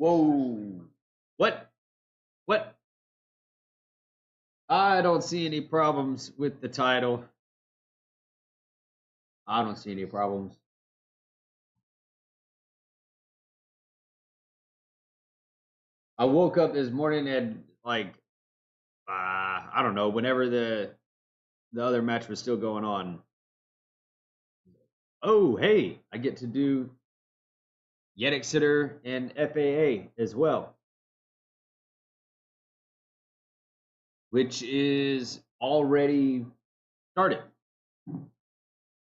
Whoa. What? What? I don't see any problems with the title. I don't see any problems. I woke up this morning and like I don't know, whenever the other match was still going on. Oh, hey, I get to do Jannik Sinner and FAA as well, which is already started.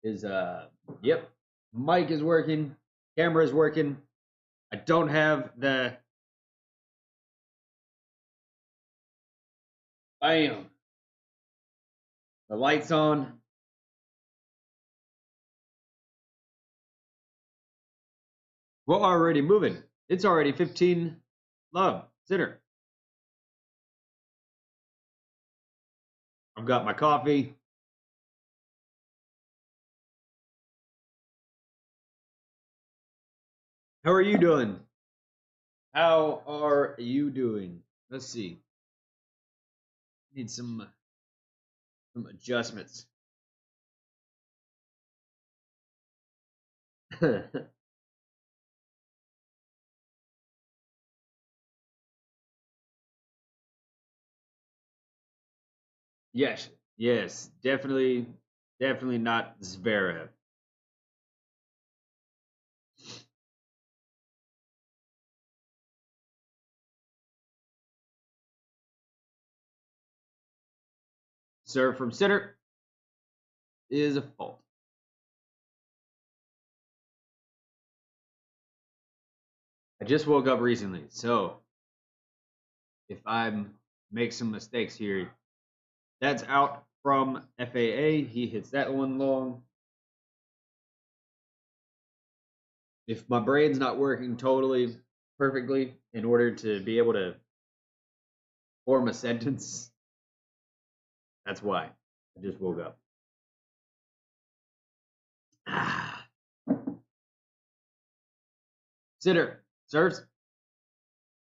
Yep, mic is working, camera is working. I don't have the bam, the lights on. We're already moving. It's already 15 love Sinner. I've got my coffee. How are you doing? How are you doing? Let's see. Need some adjustments. Yes, yes, definitely not Zverev. Serve from Sinner is a fault. I just woke up recently, so if I make some mistakes here, that's out from FAA. He hits that one long. If my brain's not working totally perfectly in order to be able to form a sentence, that's why. I just woke up. Sinner serves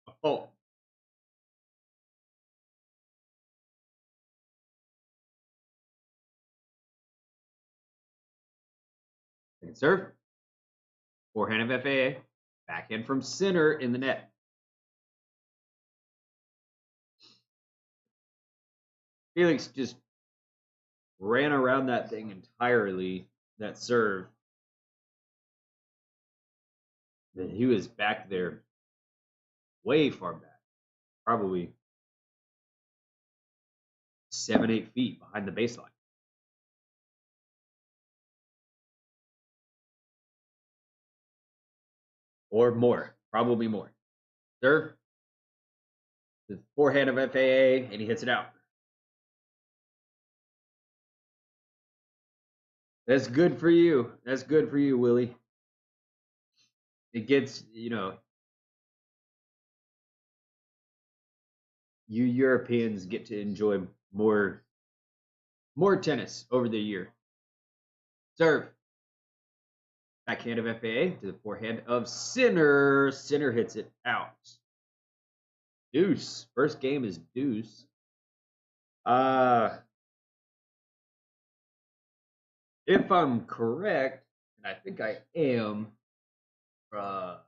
a fault. Second serve. Forehand of FAA. Backhand from Sinner in the net. Felix just ran around that thing entirely, that serve. That he was back there way far back. Probably 7-8 feet behind the baseline. Or more. Probably more. Serve. The forehand of FAA, and he hits it out. That's good for you. That's good for you, Willie. It gets, you Europeans get to enjoy more tennis over the year. Serve. Backhand of FAA to the forehand of Sinner. Sinner hits it out. Deuce. First game is deuce. If I'm correct, and I think I am, oh,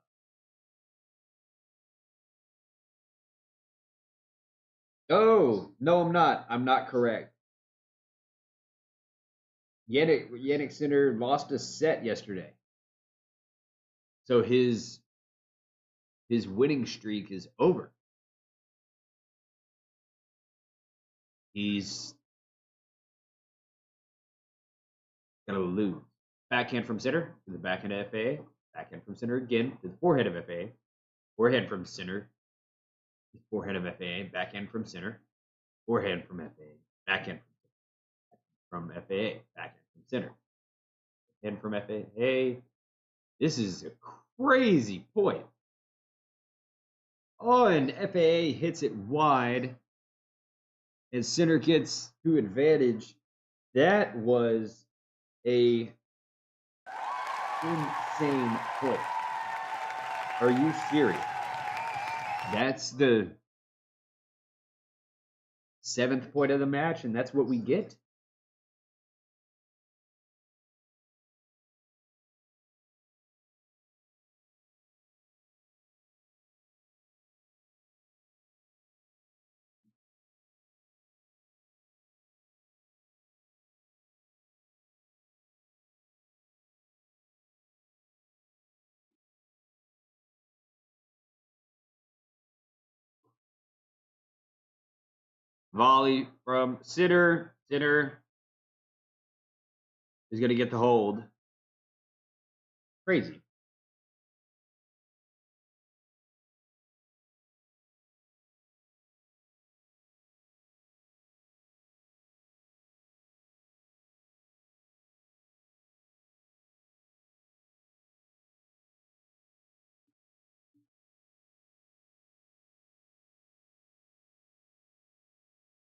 no, I'm not. I'm not correct. Jannik Sinner lost a set yesterday. So his winning streak is over. He's gonna lose. Backhand from Sinner to the backhand of FAA. Backhand from Sinner again to the forehand of FAA. Forehand from Sinner. Forehand of FAA. Backhand from Sinner. Forehand from FAA. Backhand from FAA. Backhand from Sinner. Backhand from FAA. This is a crazy point. Oh, and FAA hits it wide, and Sinner gets to advantage. That was a insane point. Are you serious? That's the 7th point of the match, and that's what we get. Volley from Sinner. Sinner is going to get the hold. Crazy.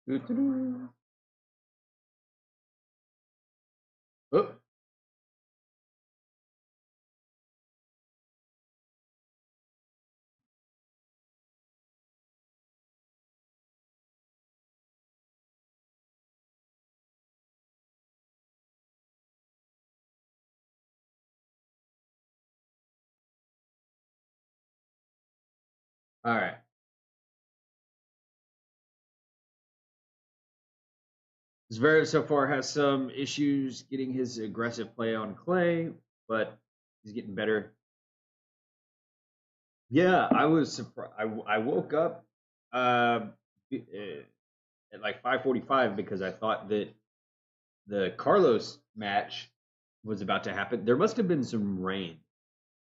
Oh. All right. Zverev so far has some issues getting his aggressive play on clay, but he's getting better. Yeah, I was surprised. I woke up at like 5:45 because I thought that the Carlos match was about to happen. There must have been some rain.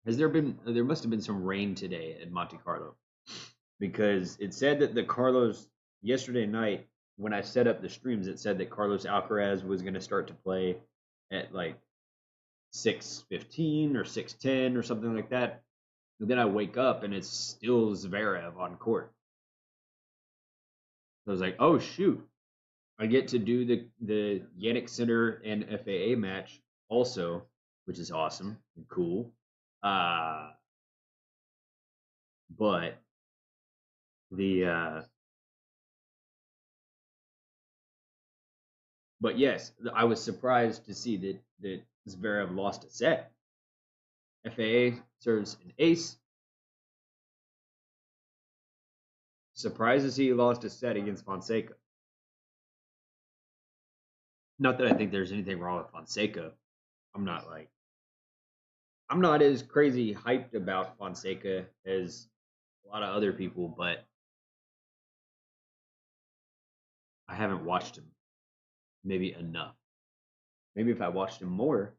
Has there been? There must have been some rain today at Monte Carlo because it said that the Carlos yesterday night when I set up the streams, it said that Carlos Alcaraz was going to start to play at like 6:15 or 6:10 or something like that. And then I wake up and it's still Zverev on court. So I was like, oh shoot, I get to do the Jannik Sinner and FAA match also, which is awesome and cool. But the but yes, I was surprised to see that Zverev lost a set. FAA serves an ace. Surprised to see he lost a set against Fonseca. Not that I think there's anything wrong with Fonseca. I'm not like I'm not as crazy hyped about Fonseca as a lot of other people, but I haven't watched him maybe enough. Maybe if I watched him more,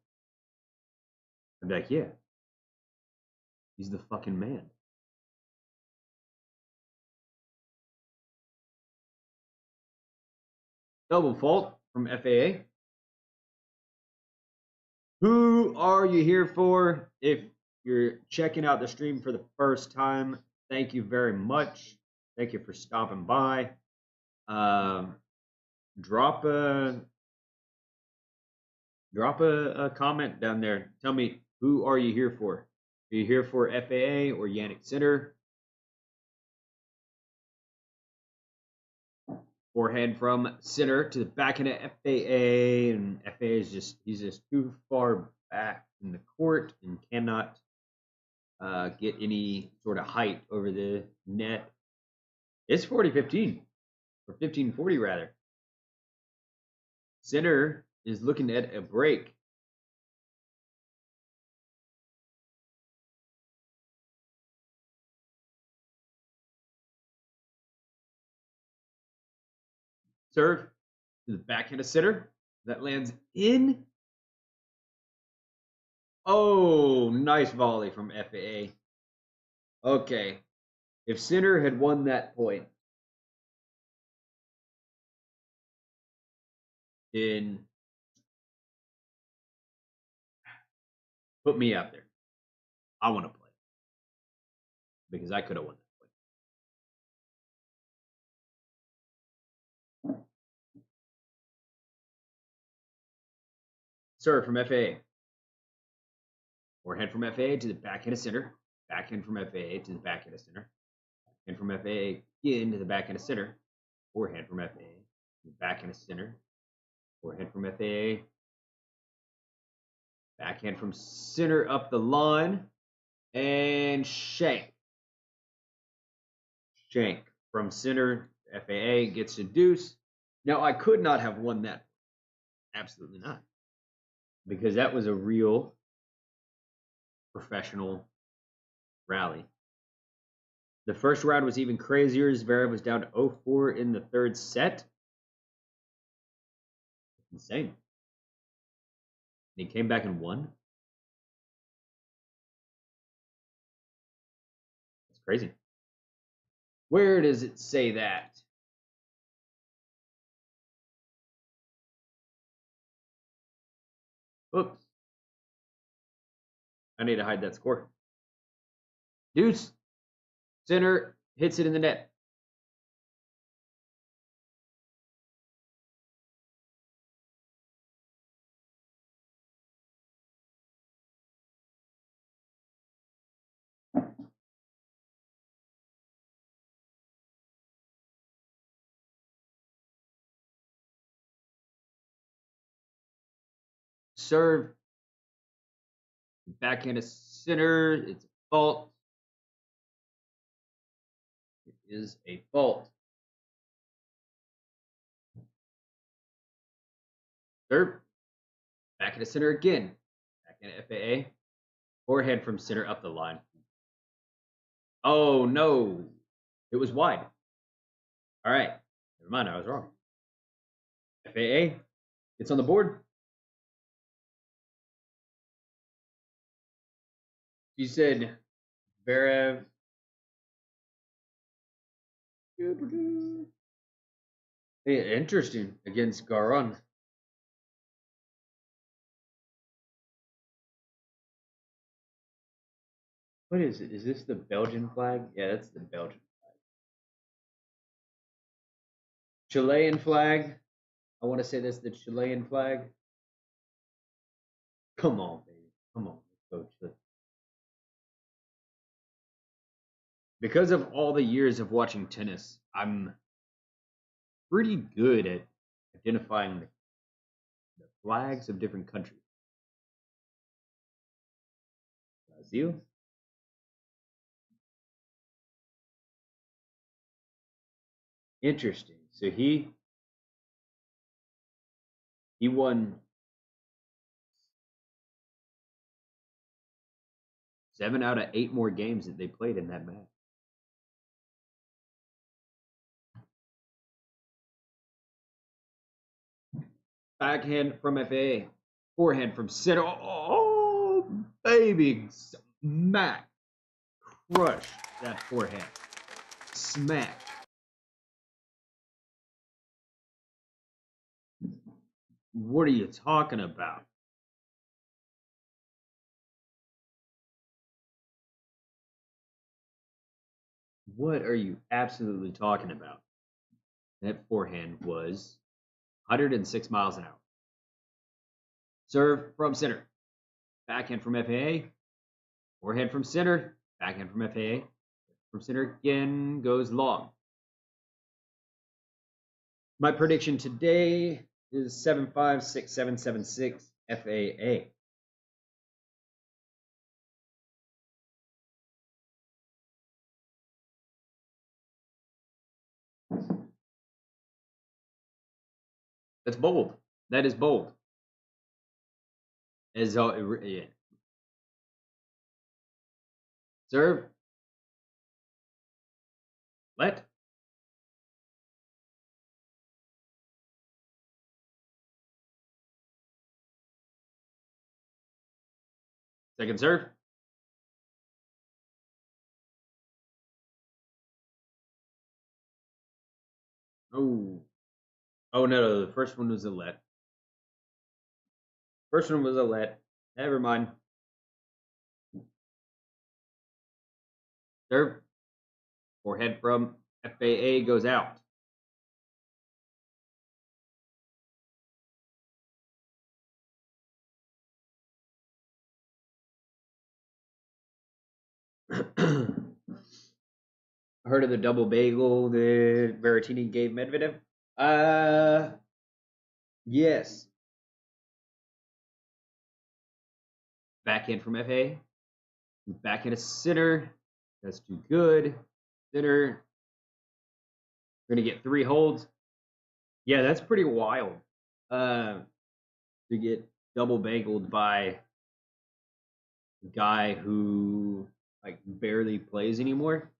I'd be like, yeah, he's the fucking man. Double fault from FAA. Who are you here for? If you're checking out the stream for the first time, thank you very much. Thank you for stopping by. Drop a comment down there. Tell me, who are you here for? Are you here for FAA or Jannik Sinner? Forehand from Sinner to the backhand of FAA, and FAA is he's just too far back in the court and cannot get any sort of height over the net. It's 40-15, or 15-40 rather. Sinner is looking at a break. Serve to the backhand of Sinner. That lands in. Oh, nice volley from FAA. Okay. If Sinner had won that point, then put me out there. I want to play because I could have won that point. Serve from FAA. Forehand from FAA to the backhand of Sinner. Backhand from FAA to the backhand of Sinner. Backhand from FAA again to the backhand of center. Forehand from FAA. Backhand of center. Forehand from FAA. Backhand from center up the line. And shank. Shank from center. FAA gets a deuce. Now, I could not have won that. Absolutely not. Because that was a real professional rally. The first round was even crazier. Zverev was down to 0-4 in the third set. Insane. And he came back and won. That's crazy. Where does it say that? Oops. I need to hide that score. Deuce. Sinner hits it in the net. Serve. Backhand of Sinner. It's a fault. It is a fault. Serve. Backhand of Sinner again. Backhand of FAA. Forehand from center up the line. Oh, no. It was wide. All right. Never mind. I was wrong. FAA. It's on the board. You said Zverev. Hey, interesting against Garon. What is it? Is this the Belgian flag? Yeah, that's the Belgian flag. Chilean flag. I want to say that's the Chilean flag. Come on, baby. Come on. Let's go, Chile. Because of all the years of watching tennis, I'm pretty good at identifying the flags of different countries. Brazil. Interesting. So he won 7 out of 8 more games that they played in that match. Backhand from FA. Forehand from center. Oh, baby. Smack. Crush that forehand. Smack. What are you talking about? What are you absolutely talking about? That forehand was 106 miles an hour. Serve from center. Backhand from FAA. Forehand from center. Backhand from FAA. From center again goes long. My prediction today is 7-5, 6-7, 7-6 FAA. That's bold. That is bold. As yeah. Serve. Let. Second serve. Oh. Oh, no. The first one was a let. First one was a let. Never mind. Serve. Forehead from FAA goes out. Heard of the double bagel that Berrettini gave Medvedev? Yes. Backhand from FA. Backhand to Sinner. That's too good. Sinner. We're gonna get 3 holds. Yeah, that's pretty wild. To get double bageled by a guy who like barely plays anymore.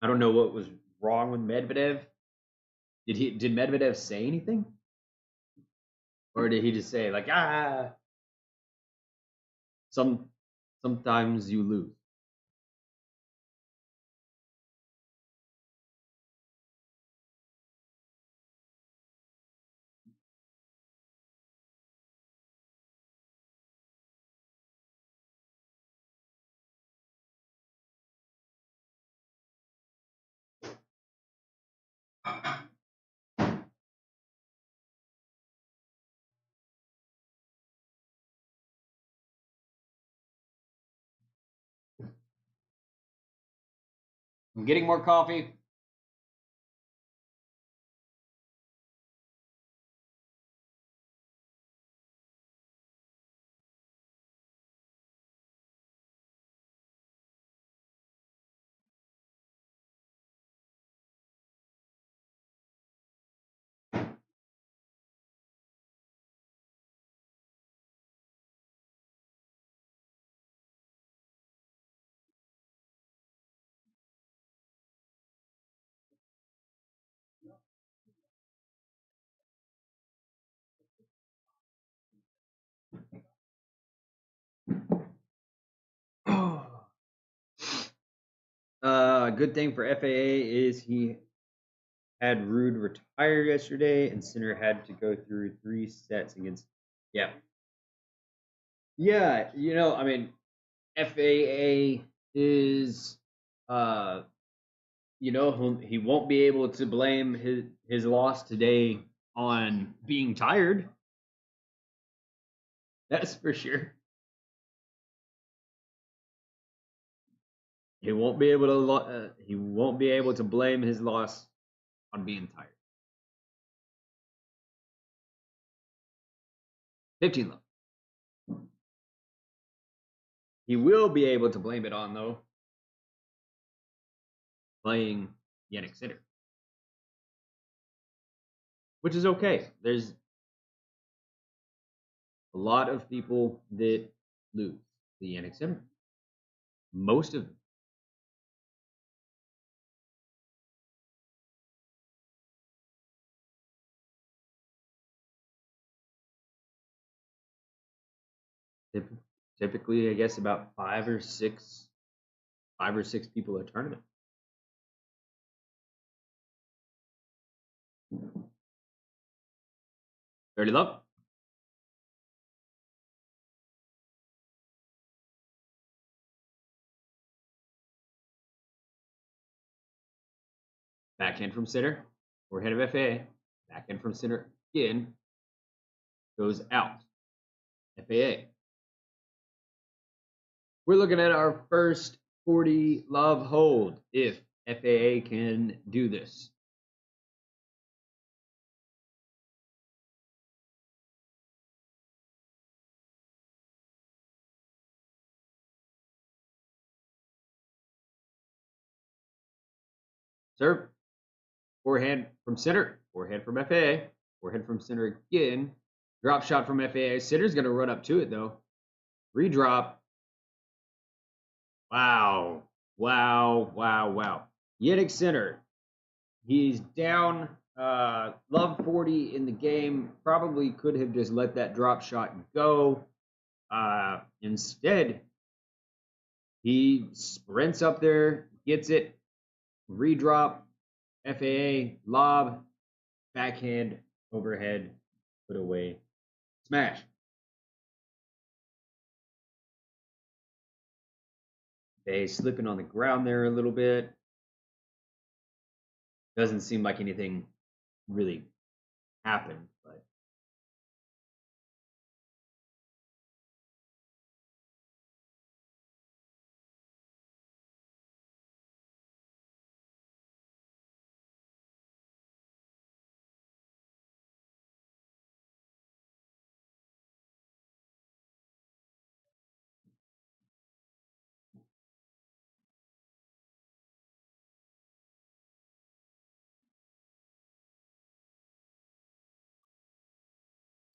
I don't know what was wrong with Medvedev. Did Medvedev say anything? Or did he just say like sometimes you lose? I'm getting more coffee. Good thing for FAA is he had Rude retire yesterday, and Sinner had to go through 3 sets against. Yeah, yeah. I mean, FAA is, he won't be able to blame his loss today on being tired. That's for sure. He won't be able to blame his loss on being tired. 15 love. He will be able to blame it on though playing Jannik Sinner, which is okay. There's a lot of people that lose to Jannik Sinner. Most of them. Typically, I guess about 5 or 6 people a tournament. Dirty love. Backhand from Sinner. Forehand of FAA. Backhand from Sinner again. Goes out. FAA. We're looking at our first 40 love hold if FAA can do this. Serve. Forehand from Sinner. Forehand from FAA. Forehand from Sinner again. Drop shot from FAA. Sinner's going to run up to it though. Redrop. Wow. Jannik Sinner. He's down love 40 in the game. Probably could have just let that drop shot go. Instead, he sprints up there, gets it, redrop, FAA, lob, backhand, overhead, put away, smash. They slipping on the ground there a little bit. Doesn't seem like anything really happened, but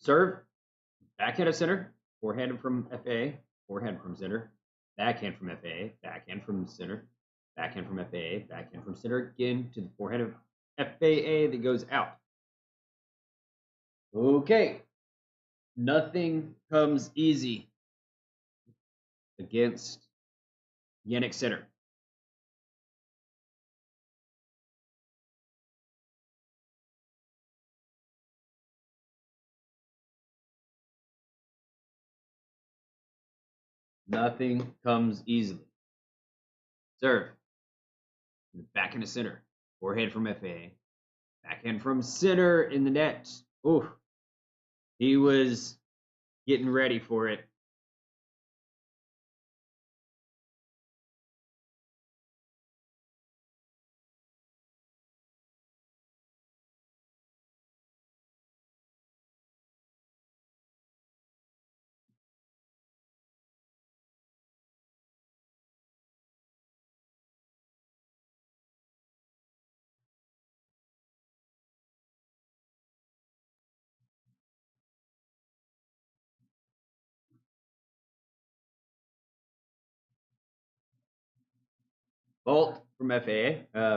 Serve, backhand of center, forehand from FA, forehand from center, backhand from FA, backhand from center, backhand from FA, backhand from center again to the forehand of FAA that goes out. Okay. Nothing comes easy against Jannik Sinner. Nothing comes easily. Serve. Backhand to center. Forehand from FA. Backhand from center in the net. Ooh. He was getting ready for it. Fault from FA,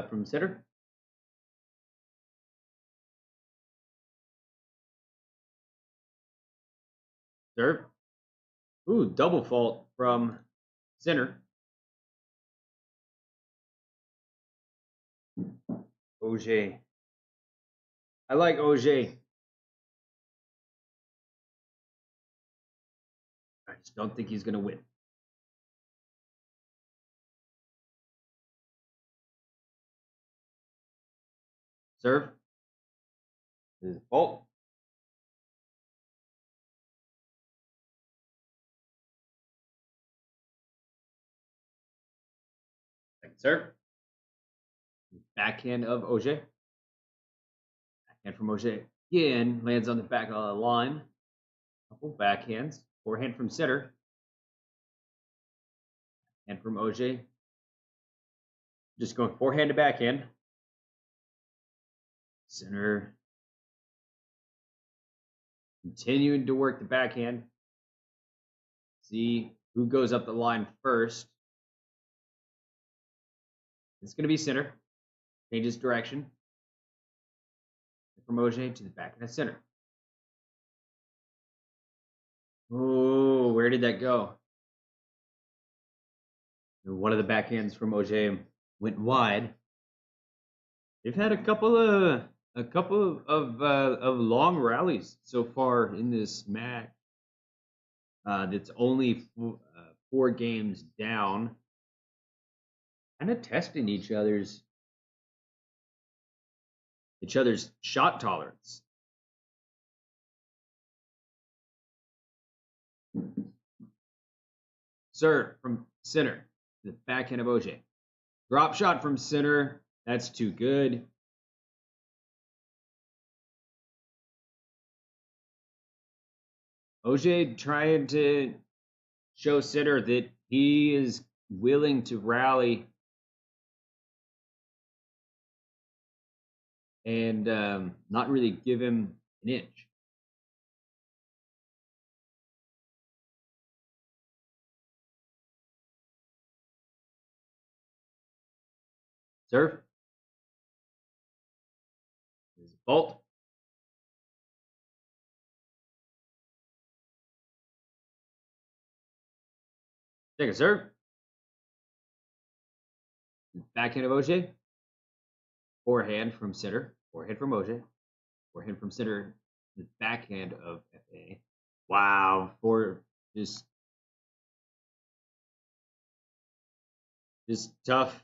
from center. Serve. Ooh, double fault from center. Auger. I like Auger. I just don't think he's going to win. Serve. This is fault. Second serve. Backhand of Auger. Backhand from Auger again. Lands on the back of the line. Couple backhands. Forehand from center. And from Auger. Just going forehand to backhand. Center. Continuing to work the backhand. See who goes up the line first. It's going to be center. Changes direction. From Auger to the backhand of center. Oh, where did that go? One of the backhands from Auger went wide. They've had a couple of long rallies so far in this match. That's only four games down. Kind of testing each other's shot tolerance. Serve from center, the backhand of Auger. Drop shot from center. That's too good. Auger trying to show Sinner that he is willing to rally and not really give him an inch. Serve. Is fault. Second serve. Backhand of Auger. Forehand from center. Forehand from Auger. Forehand from center. The backhand of FA. Wow. For just tough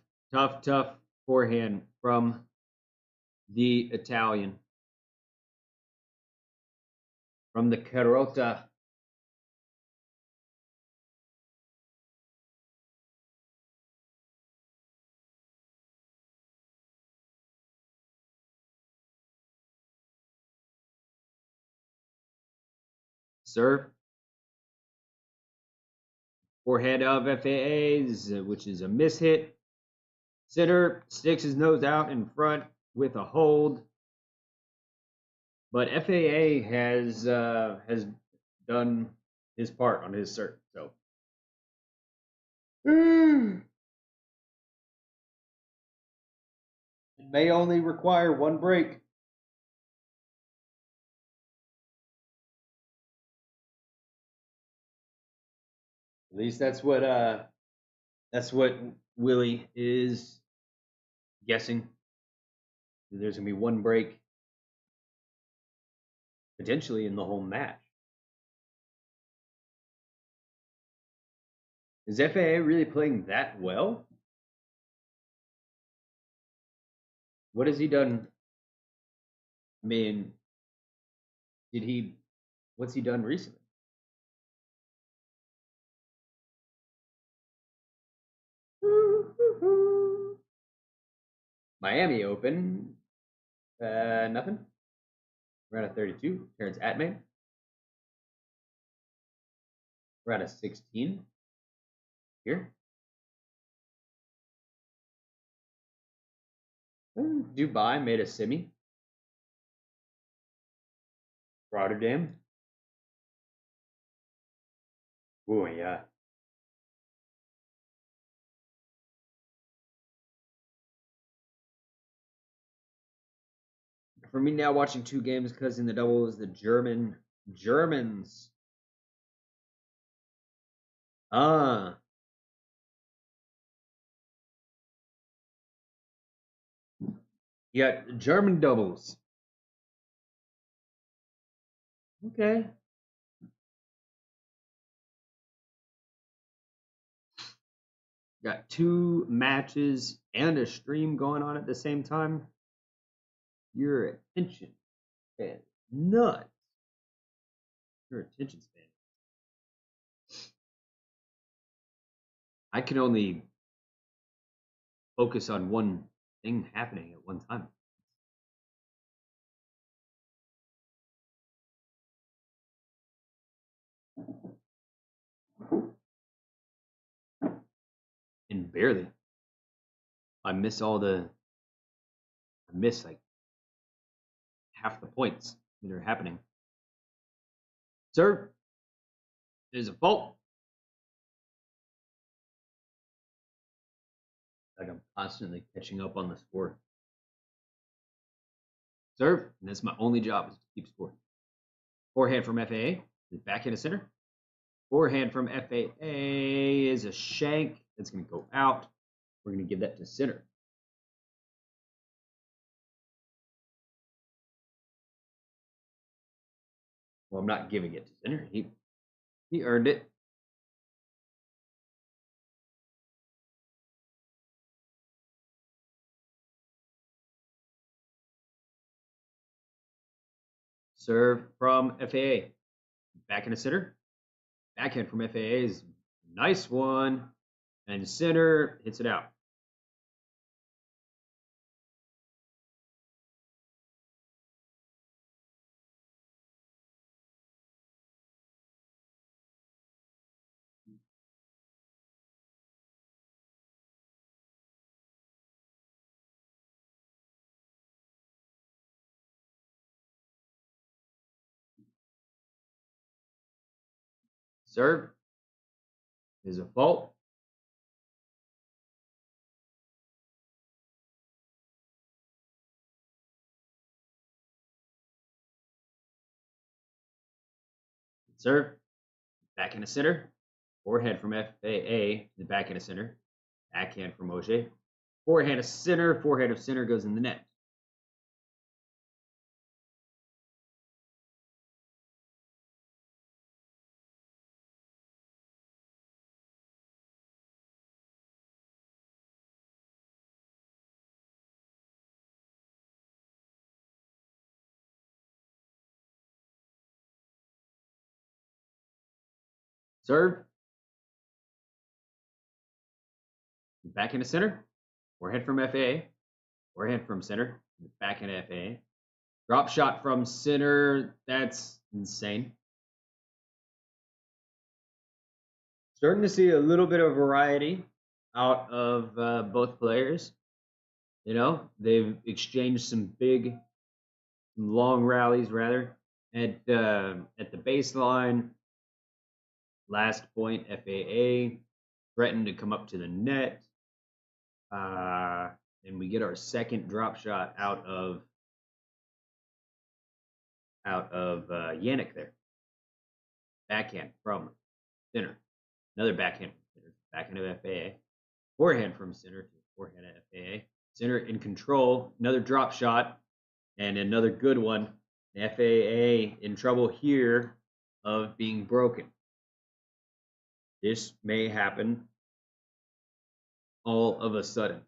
forehand from the Italian. From the Carota. Serve. Forehand of FAA's, which is a miss hit. Sinner sticks his nose out in front with a hold. But FAA has done his part on his cert, so. It may only require one break. At least that's what Willie is guessing. There's gonna be one break potentially in the whole match. Is FAA really playing that well? What has he done? I mean, what's he done recently? Miami Open, nothing. Round of 32, Terrence Attman. Round of 16, here. Dubai made a semi. Rotterdam. Oh, yeah. For me now, watching two games because in the doubles, the Germans. Ah. You got German doubles. Okay. Got two matches and a stream going on at the same time. Your attention span nuts. Your attention span. I can only focus on one thing happening at one time. And barely. I miss like half the points that are happening. Sir, there's a fault. Like I'm constantly catching up on the score. Serve, and that's my only job is to keep score. Forehand from FAA, back into center. Forehand from FAA is a shank. That's going to go out. We're going to give that to center. Well, I'm not giving it to center. He earned it. Serve from FAA. Back into center. Backhand from FAA is a nice one. And center hits it out. Serve is a fault. Serve. Back into center. Forehand from FAA. The back into center. Backhand from Auger. Forehand of center. Forehand of center goes in the net. Serve. Back into center. Forehand from FAA. Forehand from center. Back into FAA. Drop shot from center. That's insane. Starting to see a little bit of variety out of both players. You know, they've exchanged some big long rallies rather at the baseline. Last point, FAA threatened to come up to the net, and we get our second drop shot out of Jannik there. Backhand from Sinner. Another backhand from Sinner. Backhand of FAA. Forehand from Sinner to forehand of FAA. Sinner in control. Another drop shot and another good one. FAA in trouble here of being broken. This may happen all of a sudden.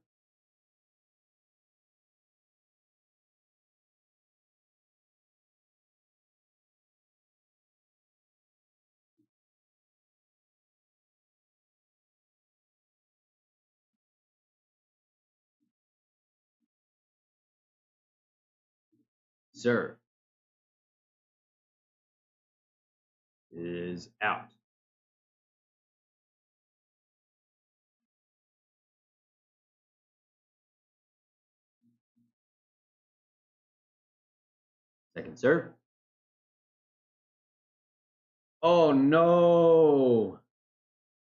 Serve is out. Second serve. Oh no!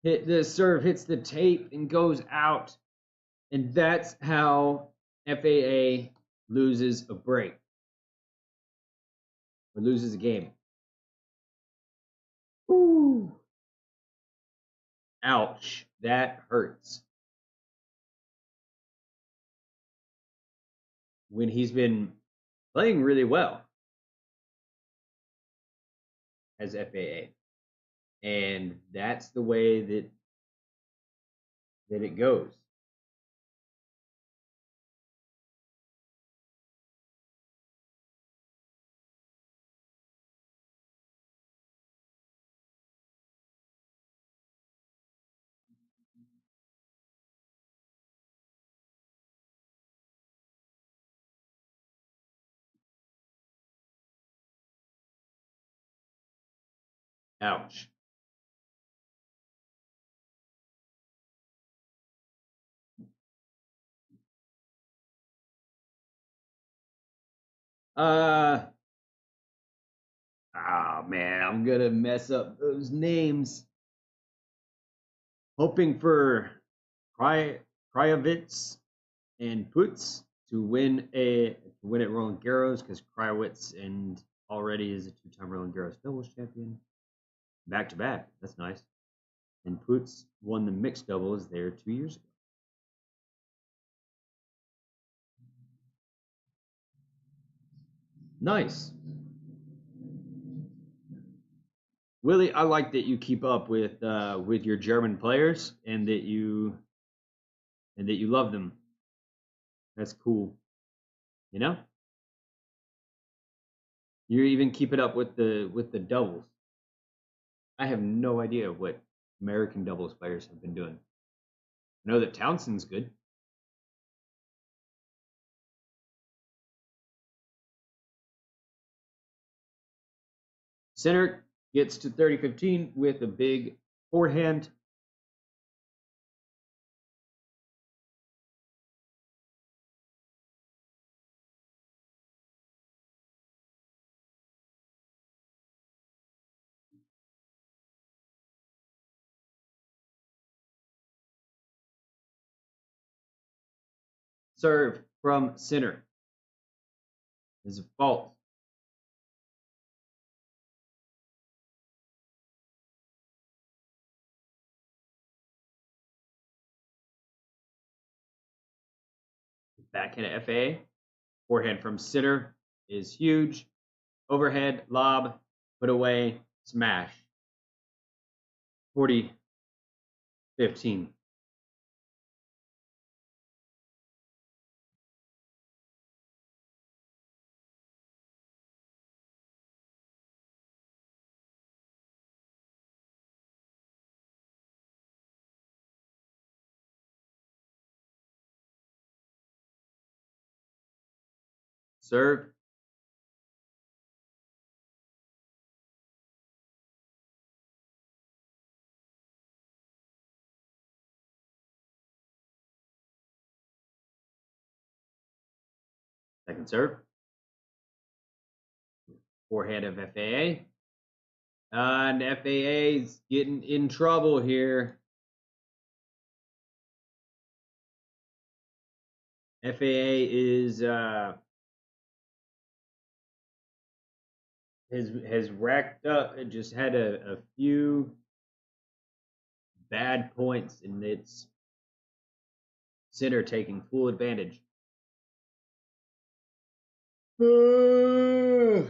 The serve hits the tape and goes out. And that's how FAA loses a break or loses a game. Ooh. Ouch. That hurts. When he's been playing really well as FAA. And that's the way that it goes. Ouch. Man, I'm gonna mess up those names. Hoping for Krajewicz and Putz to win at Roland Garros, because Krajewicz and already is a two-time Roland Garros doubles champion, back to back. That's nice. And Putz won the mixed doubles there 2 years ago. Nice. Willie, I like that you keep up with your German players and that you love them. That's cool. You know? You even keep it up with the doubles. I have no idea what American doubles players have been doing. I know that Townsend's good. Sinner gets to 30-15 with a big forehand. Serve from Sinner is a fault. Backhand at FA. Forehand from Sinner is huge. Overhead, lob, put away, smash. 40-15. Serve. Second serve. Forehand of FAA. And FAA's getting in trouble here. FAA is has racked up. It just had a few bad points, and it's Sinner taking full advantage. Woo!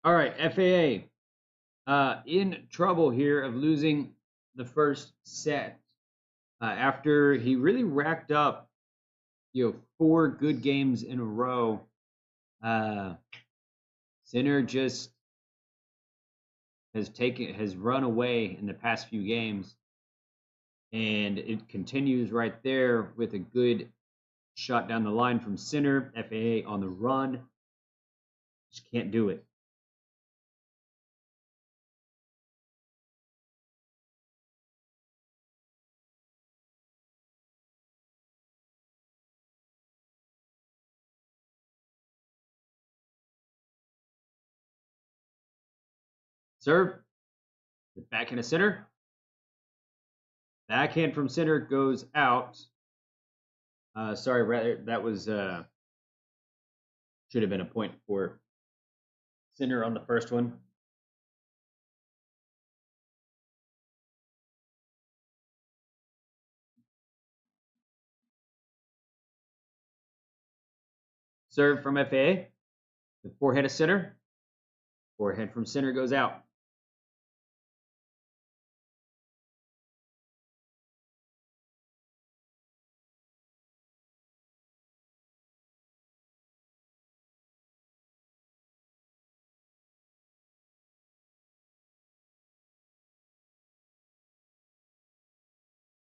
All right, FAA in trouble here of losing the first set after he really racked up, 4 good games in a row. Sinner just has run away in the past few games, and it continues right there with a good shot down the line from Sinner. FAA on the run, just can't do it. Serve, the backhand of Sinner. Backhand from Sinner goes out. Sorry, rather that was should have been a point for Sinner on the first one. Serve from FAA. The forehand of Sinner. Forehand from Sinner goes out.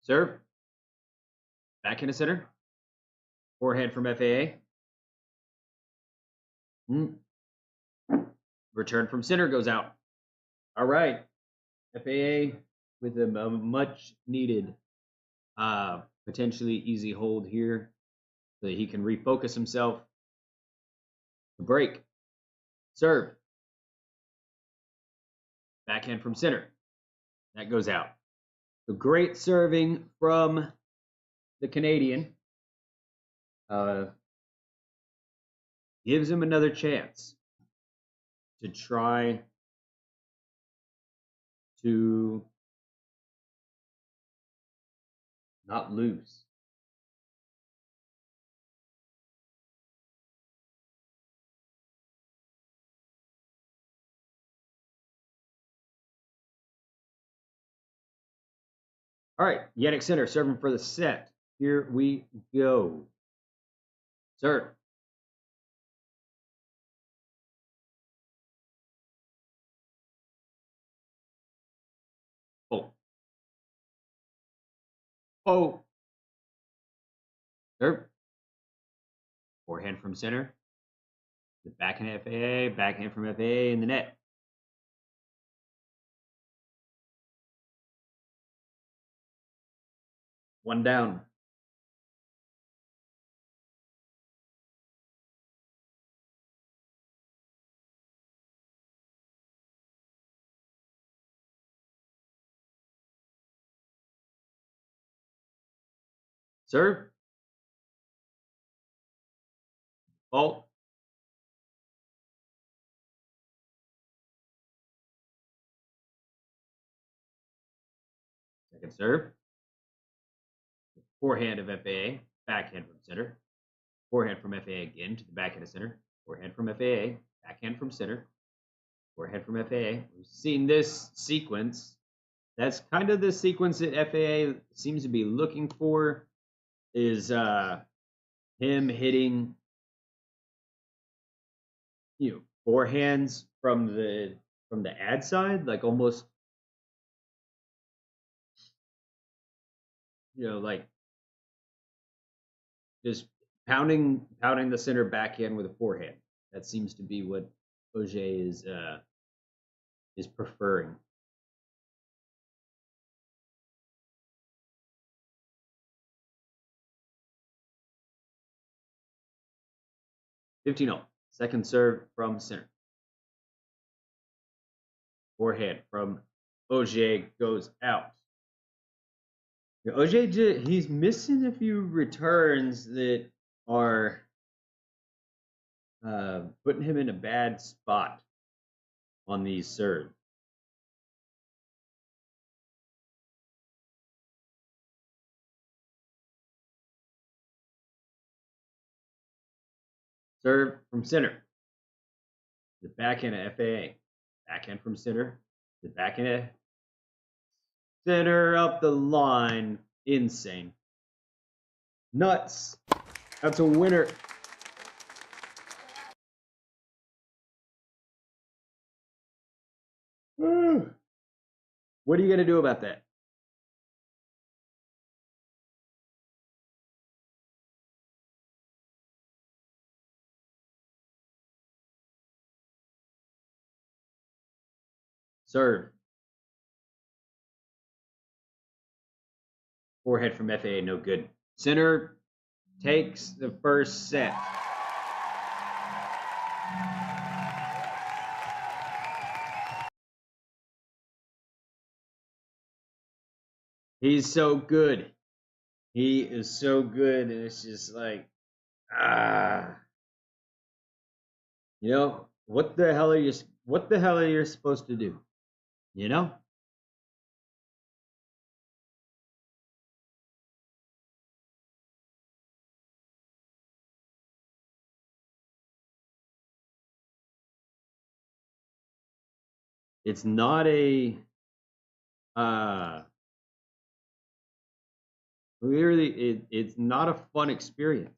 Serve. Backhand of Sinner. Forehand from FAA. Return from Sinner goes out. All right. FAA with a much needed, potentially easy hold here so that he can refocus himself. The break. Serve. Backhand from Sinner. That goes out. So great serving from the Canadian. Gives him another chance to try to not lose. All right, Jannik Sinner serving for the set. Here we go. Serve. Oh. Serve. Forehand from center. The backhand FAA, backhand from FAA in the net. One down. Serve. Fault. Second serve. Forehand of FAA, backhand from center. Forehand from FAA again to the backhand of center. Forehand from FAA, backhand from center. Forehand from FAA. We've seen this sequence. That's kind of the sequence that FAA seems to be looking for, is him hitting, forehands from the ad side, like almost, like just pounding the center backhand with a forehand. That seems to be what Auger is preferring. Second serve from center. Forehand from Auger goes out. Auger, he's missing a few returns that are putting him in a bad spot on these serves. Serve from center. The backhand of FAA. Backhand from center. The backhand of center up the line. Insane. Nuts. That's a winner. What are you going to do about that? Serve. Forehead from FAA, no good. Center takes the first set. He's so good. He is so good, and it's just like, what the hell are you supposed to do? It's not a it's not a fun experience.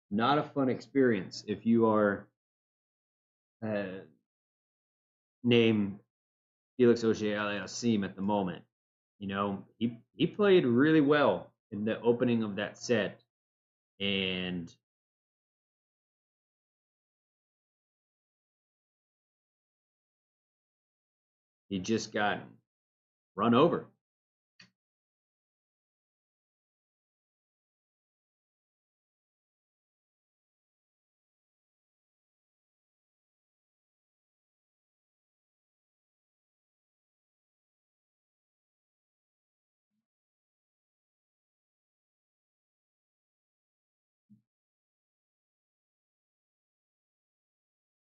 Not a fun experience if you are named Felix Auger-Aliassime at the moment. He played really well in the opening of that set, and he just got run over.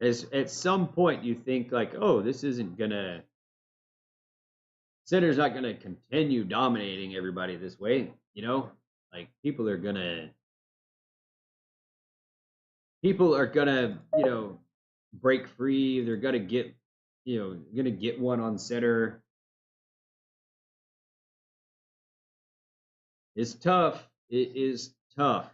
At some point you think like, oh, this isn't gonna Sinner's not gonna continue dominating everybody this way, like people are gonna break free. They're gonna get one on center. It's tough. It is tough.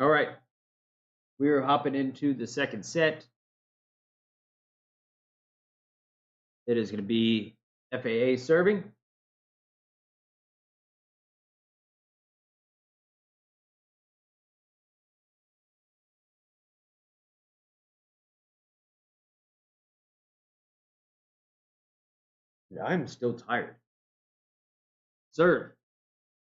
All right. We're hopping into the second set. It is going to be FAA serving. I'm still tired. Serve.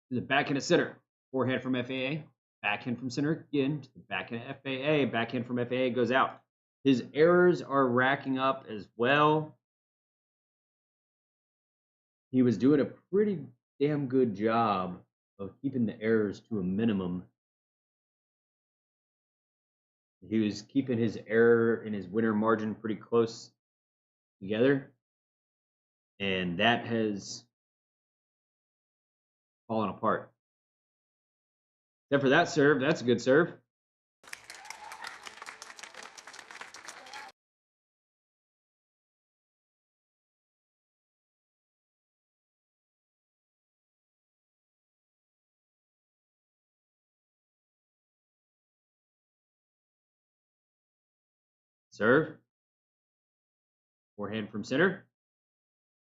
To the backhand of center. Forehand from FAA. Backhand from center again. To the backhand of FAA. Backhand from FAA goes out. His errors are racking up as well. He was doing a pretty damn good job of keeping the errors to a minimum. He was keeping his error and his winner margin pretty close together. And that has fallen apart. Except for that serve. That's a good serve. Serve. Forehand from center.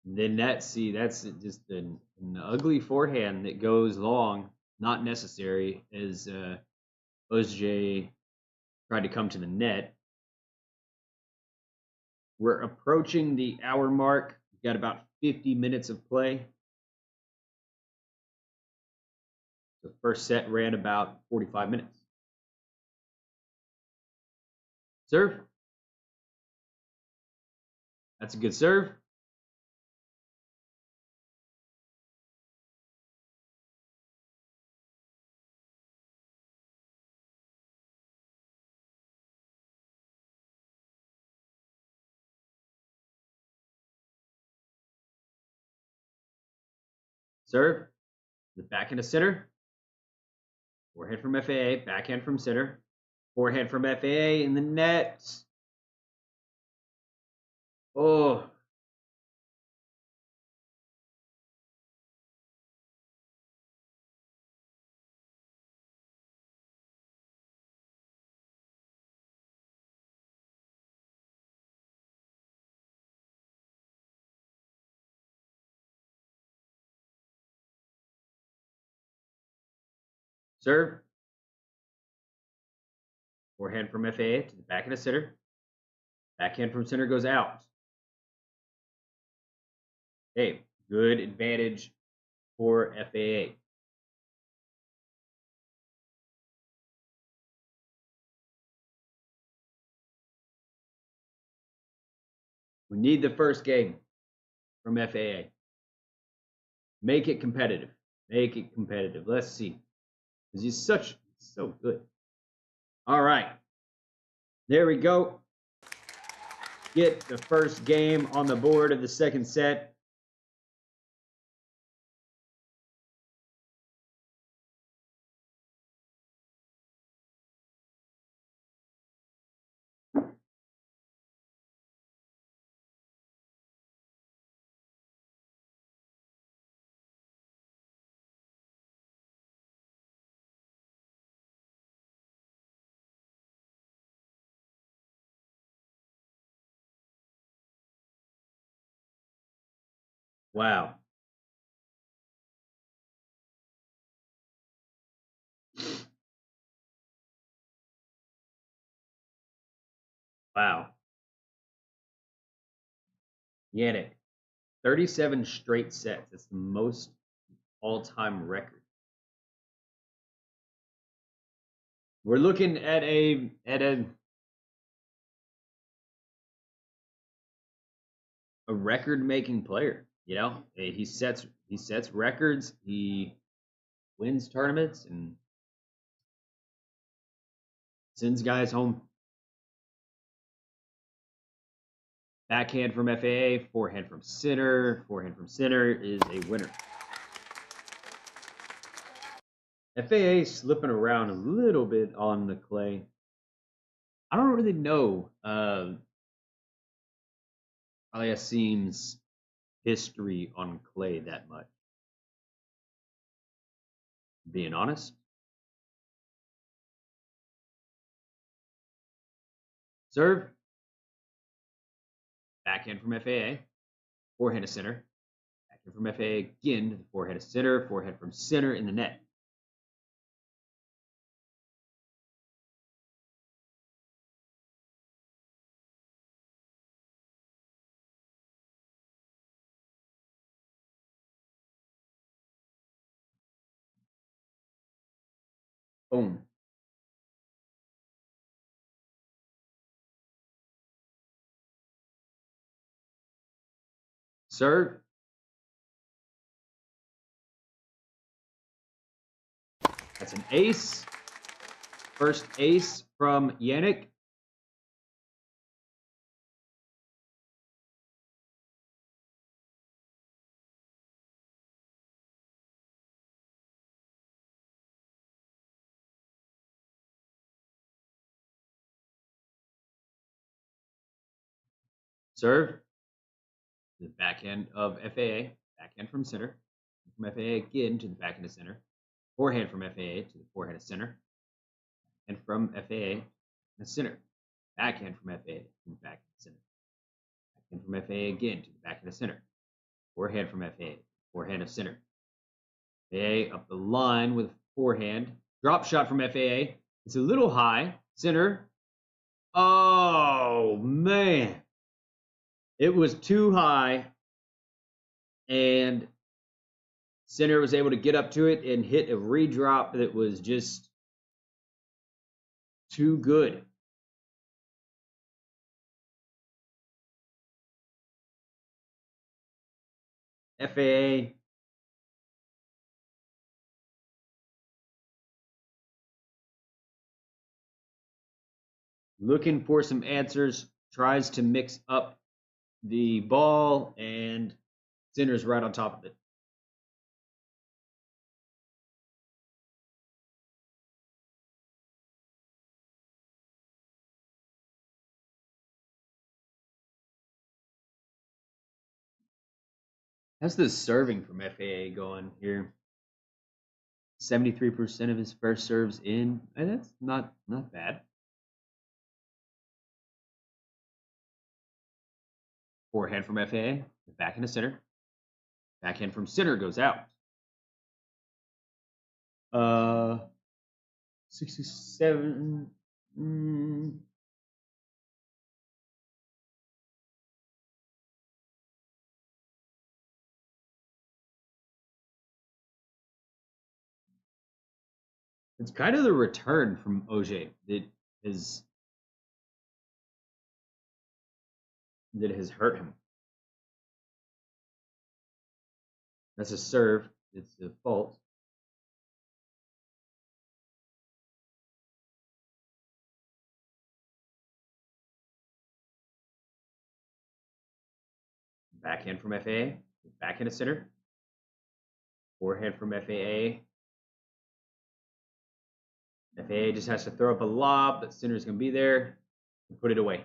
Then that's just an ugly forehand that goes long, not necessary, as Oj tried to come to the net. We're approaching the hour mark. We've got about 50 minutes of play. The first set ran about 45 minutes. Serve. That's a good serve. Serve. The backhand of center. Forehand from FAA. Backhand from center. Forehand from FAA in the net. Oh. Serve. Forehand from FAA to the backhand of center. Backhand from center goes out. Hey, good advantage for FAA. We need the first game from FAA. Make it competitive. Make it competitive. Let's see. Because he's so good. All right. There we go. Get the first game on the board of the second set. Wow. Wow. Jannik, 37 straight sets. It's the most all-time record. We're looking at a record-making player. You know, he sets records. He wins tournaments and sends guys home. Backhand from FAA, forehand from center. Forehand from center is a winner. FAA slipping around a little bit on the clay. I don't really know Aliassime's history on clay that much. Being honest. Serve. Backhand from FAA. Forehand to center. Backhand from FAA again to the forehand to center. Forehand from center in the net. Boom. Serve. That's an ace. First ace from Jannik. Serve. The backhand of FAA. Backhand from center. From FAA again to the backhand to center. Forehand from FAA to the forehand to center. And from FAA to the center. Backhand from FAA to the backhand to center. Backhand from FAA again to the backhand to center. Forehand from FAA. Forehand to center. FAA up the line with forehand. Drop shot from FAA. It's a little high. Center. Oh, man. It was too high. And Sinner was able to get up to it and hit a redrop that was just too good. FAA looking for some answers, tries to mix up the ball, and Sinner's right on top of it. How's the serving from FAA going here? 73% of his first serves in, and that's not bad. Forehand from FAA, backhand to center. Backhand from center goes out. 67. It's kind of the return from Auger that has hurt him. That's a serve. It's a fault. Backhand from FAA. Backhand to center. Forehand from FAA. FAA just has to throw up a lob, but Sinner's going to be there and put it away.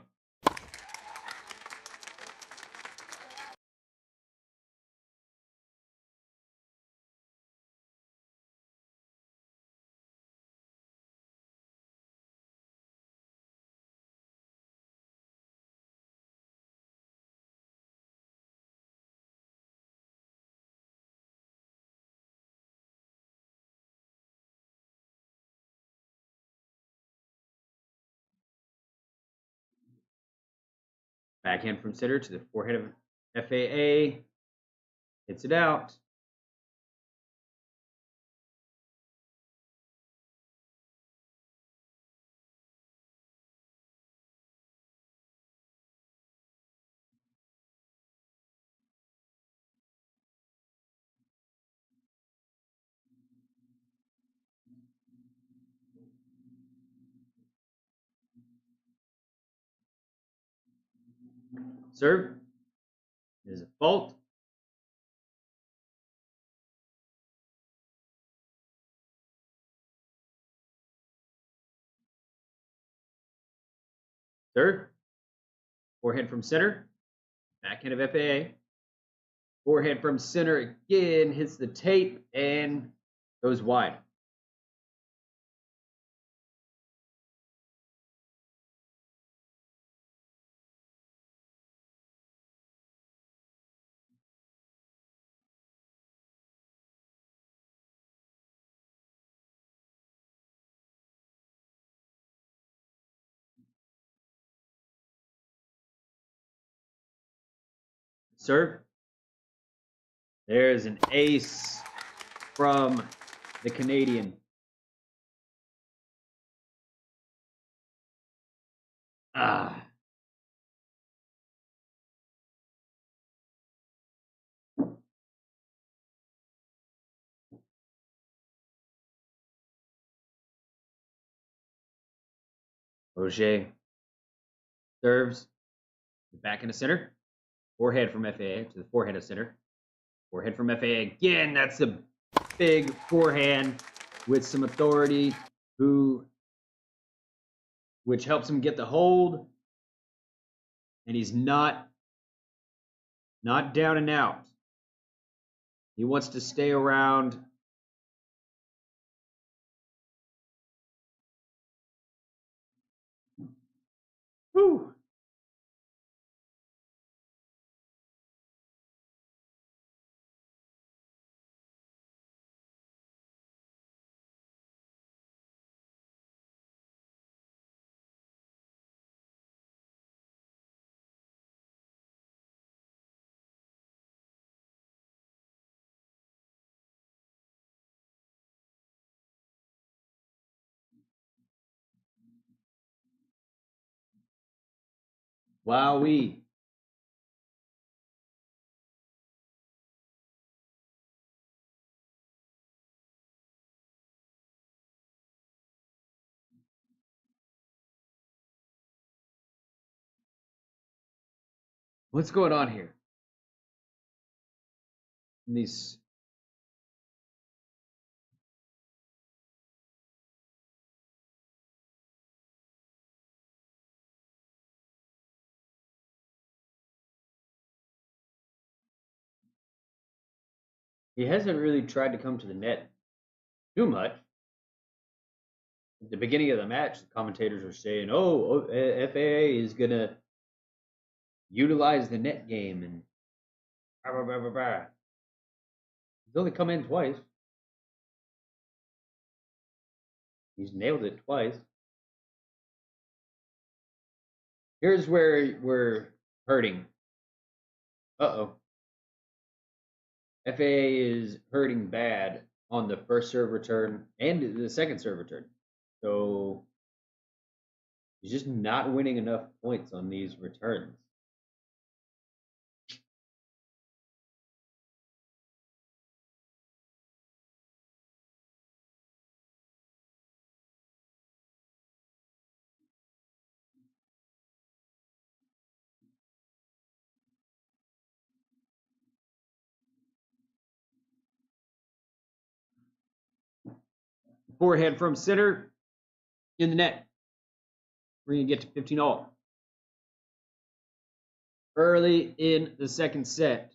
Backhand from center to the forehand of FAA. Hits it out. Serve. There's a fault. Third. Forehand from center. Backhand of FAA. Forehand from center again. Hits the tape and goes wide. Serve. There's an ace from the Canadian. Ah. Roger serves the back into center. Forehand from FAA to the forehand of center. Forehand from FAA again. That's a big forehand with some authority, which helps him get the hold. And he's not down and out. He wants to stay around. Whew. Wowee. What's going on here? These he hasn't really tried to come to the net too much. At the beginning of the match, the commentators were saying, "Oh, FAA is gonna utilize the net game," and blah, blah, blah, blah, blah. He's only come in twice. He's nailed it twice. Here's where we're hurting. Uh-oh. FAA is hurting bad on the first serve return and the second serve return. So he's just not winning enough points on these returns. Forehand from center in the net. We're going to get to 15 all. Early in the second set,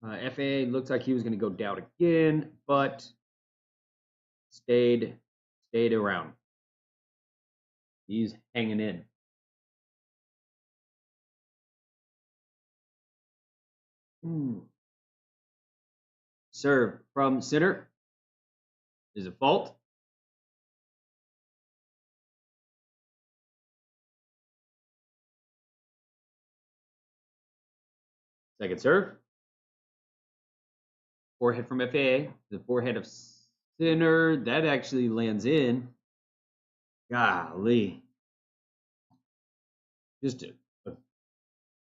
FAA looked like he was going to go down again, but stayed around. He's hanging in. Serve from center is a fault. Second serve. Forehand from FAA. The forehand of Sinner. That actually lands in. Golly. Just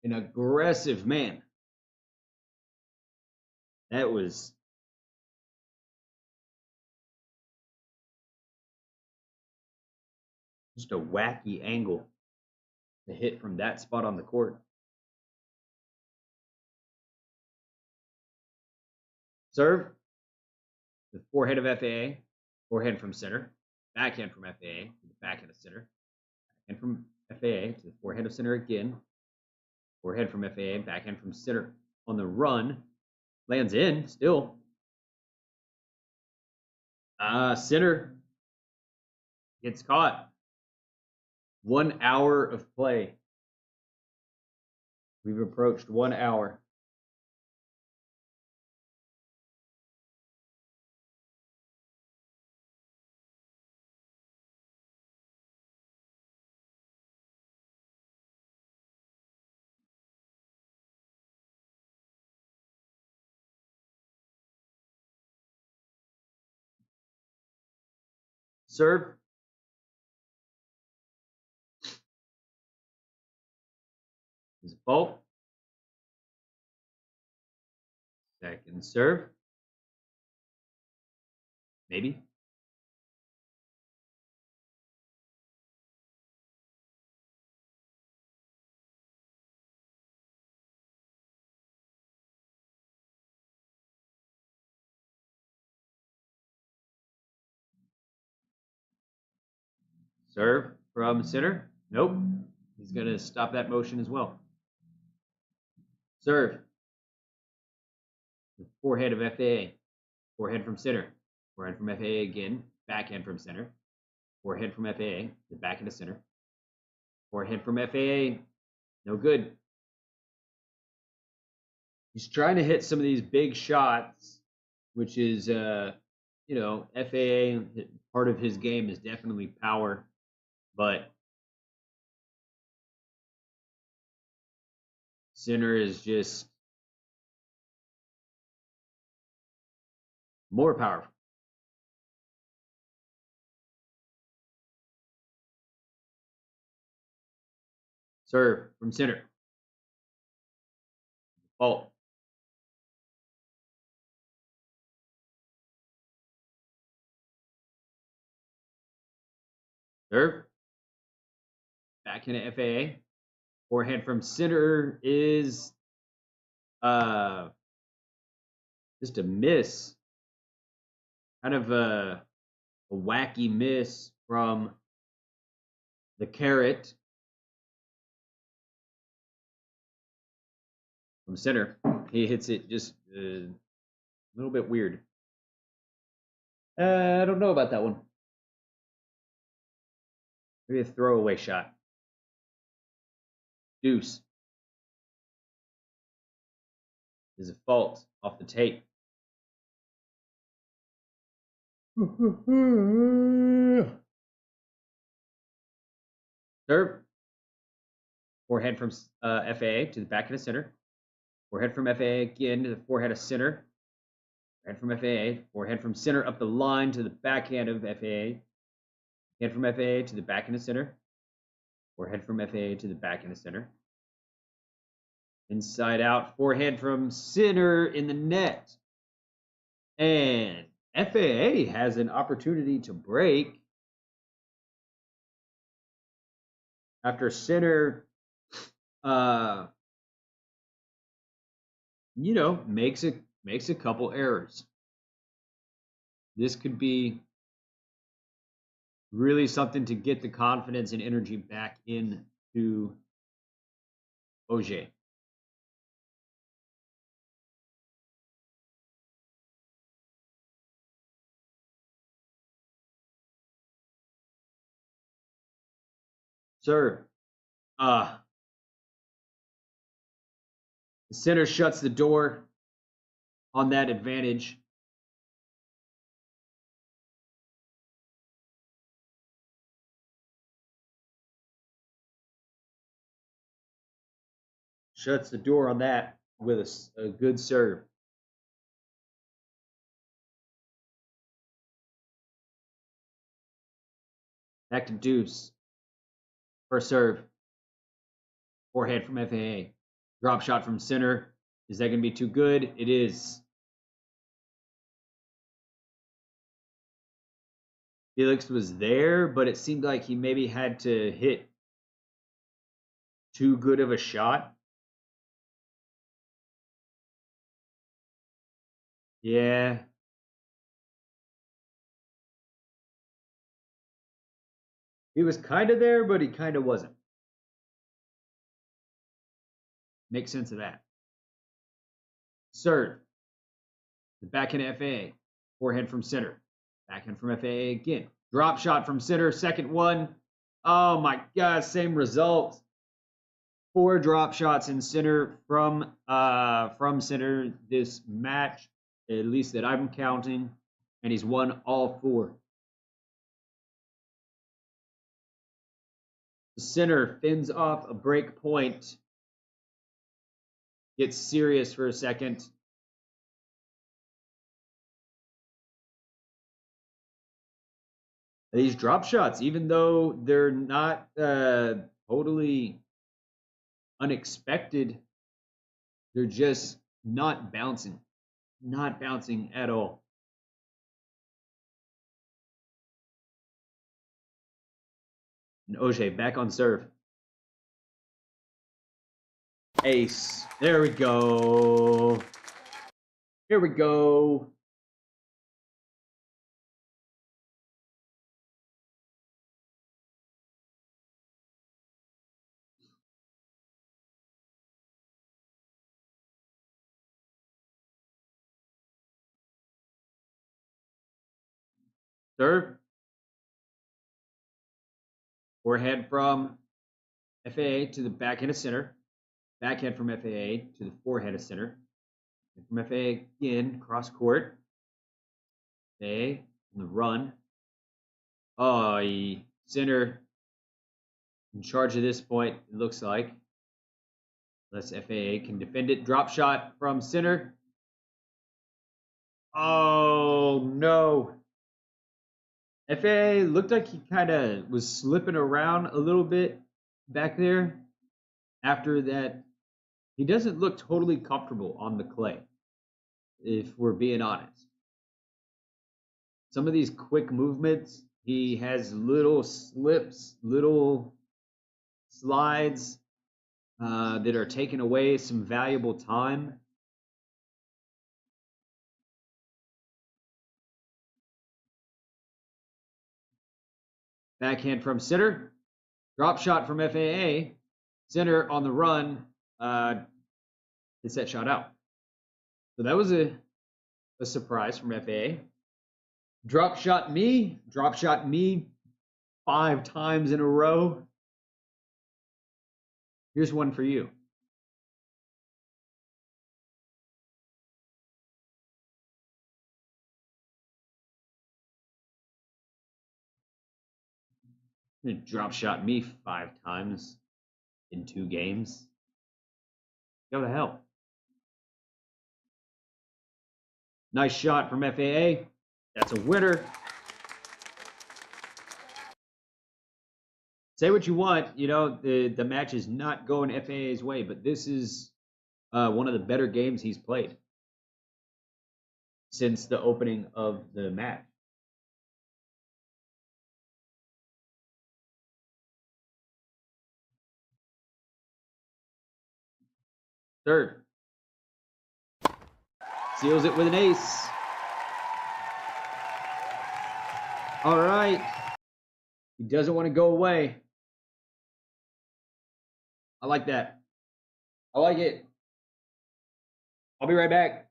an aggressive man. That was just a wacky angle to hit from that spot on the court. Serve. The forehand of FAA. Forehand from center. Backhand from FAA to the backhand of center. Backhand from FAA to the forehand of center again. Forehand from FAA. Backhand from center on the run. Lands in still. Sinner gets caught. 1 hour of play. We've approached 1 hour. Serve. Is a fault. Second serve. Maybe. Serve from Sinner. Nope. He's going to stop that motion as well. Serve. The forehand of FAA. Forehand from Sinner. Forehand from FAA again. Backhand from Sinner. Forehand from FAA. The backhand of Sinner. Forehand from FAA. No good. He's trying to hit some of these big shots, which is, you know, FAA, part of his game is definitely power, but Sinner is just more powerful. Serve from Sinner. Fault. Serve. Backhand at FAA. Forehand from Sinner is just a miss. Kind of a wacky miss from the carrot from Sinner. He hits it just a little bit weird. I don't know about that one. Maybe a throwaway shot. Deuce. Is a fault off the tape. Serve. Forehand from FAA to the backhand of Sinner. Forehand from FAA again to the forehand of Sinner. Forehand from FAA. Forehand from Sinner up the line to the backhand of FAA. Forehand from FAA to the backhand of Sinner. Forehand from FAA to the backhand of Sinner. Inside out. Forehand from Sinner in the net. And FAA has an opportunity to break after Sinner, you know, makes a couple errors. This could be really something to get the confidence and energy back into Auger. Sir, the Sinner shuts the door on that advantage. Shuts the door on that with a good serve. Back to deuce. First serve. Forehand from FAA. Drop shot from Sinner. Is that going to be too good? It is. Felix was there, but it seemed like he maybe had to hit too good of a shot. Yeah. He was kind of there, but he kind of wasn't. Make sense of that. Serve. The backhand FAA. Forehand from Sinner. Backhand from FAA again. Drop shot from Sinner. Second one. Oh my God, same result. 4 drop shots in Sinner from Sinner this match, at least that I'm counting, and he's won all 4. Sinner fins off a break point. Gets serious for a second. These drop shots, even though they're not totally unexpected, they're just not bouncing at all. And Auger back on serve. Ace. There we go. Here we go. Serve. Forehand from FAA to the backhand of center. Backhand from FAA to the forehand of center. And from FAA again, cross court. FAA on the run. Oh, center in charge at this point, it looks like. Unless FAA can defend it. Drop shot from center. Oh, no. FAA looked like he kind of was slipping around a little bit back there. After that, he doesn't look totally comfortable on the clay, if we're being honest. Some of these quick movements, he has little slips, little slides that are taking away some valuable time. Backhand from center. Drop shot from FAA. Center on the run. Hits that shot out. So that was a surprise from FAA. Drop shot me 5 times in a row. Here's one for you. Drop shot me 5 times in 2 games. Go to hell. Nice shot from FAA. That's a winner. Say what you want, you know, the match is not going FAA's way, but this is one of the better games he's played since the opening of the match. Third. Seals it with an ace. All right. He doesn't want to go away. I like that. I like it. I'll be right back.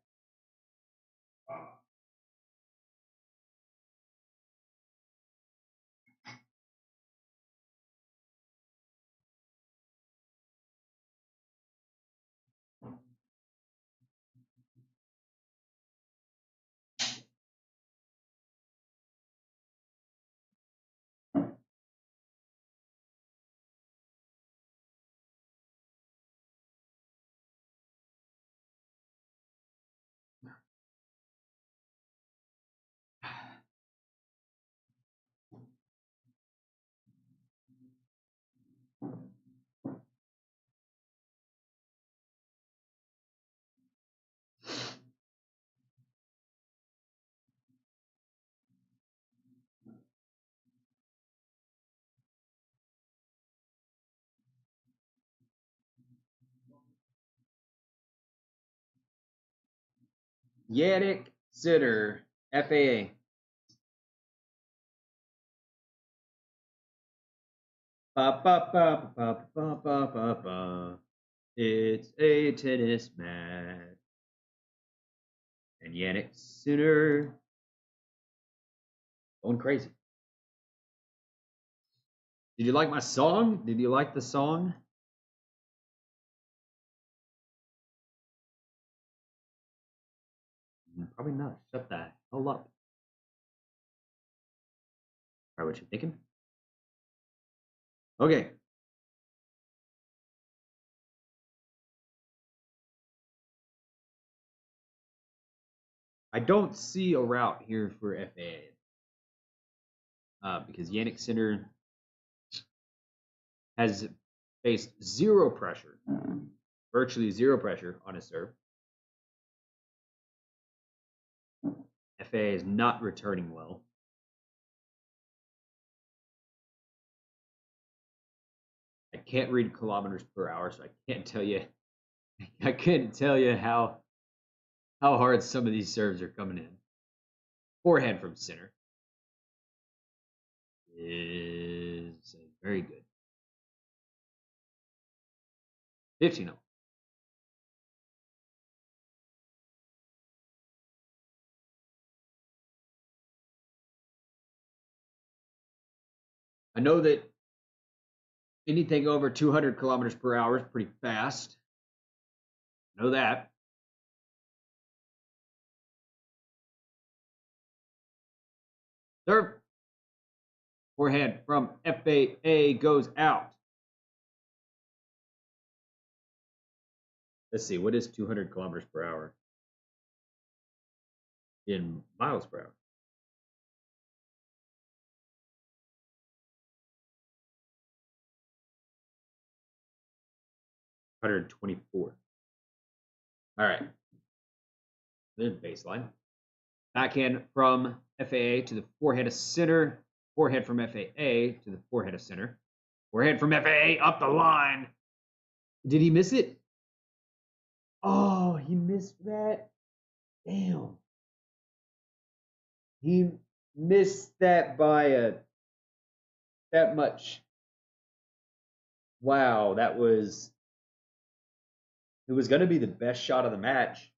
Jannik Sinner, FAA. Ba, ba, ba, ba, ba, ba, ba, ba. It's a tennis match. And Jannik Sinner going crazy. Did you like my song? Did you like the song? Probably not. Shut the hell up. All right, what you thinking? Okay. I don't see a route here for FAA. because Jannik Sinner has faced zero pressure, virtually zero pressure on his serve. FA is not returning well. I can't read kilometers per hour, so I can't tell you. I couldn't tell you how hard some of these serves are coming in. Forehand from Sinner is very good. 15-0. I know that anything over 200 kilometers per hour is pretty fast. I know that. Serve. Forehand from FAA goes out. Let's see, what is 200 kilometers per hour in miles per hour? $124. All right. Then baseline. Backhand from FAA to the forehand of Sinner. Forehand from FAA to the forehand of Sinner. Forehand from FAA up the line. Did he miss it? Oh, he missed that. Damn. He missed that by that much. Wow, it was going to be the best shot of the match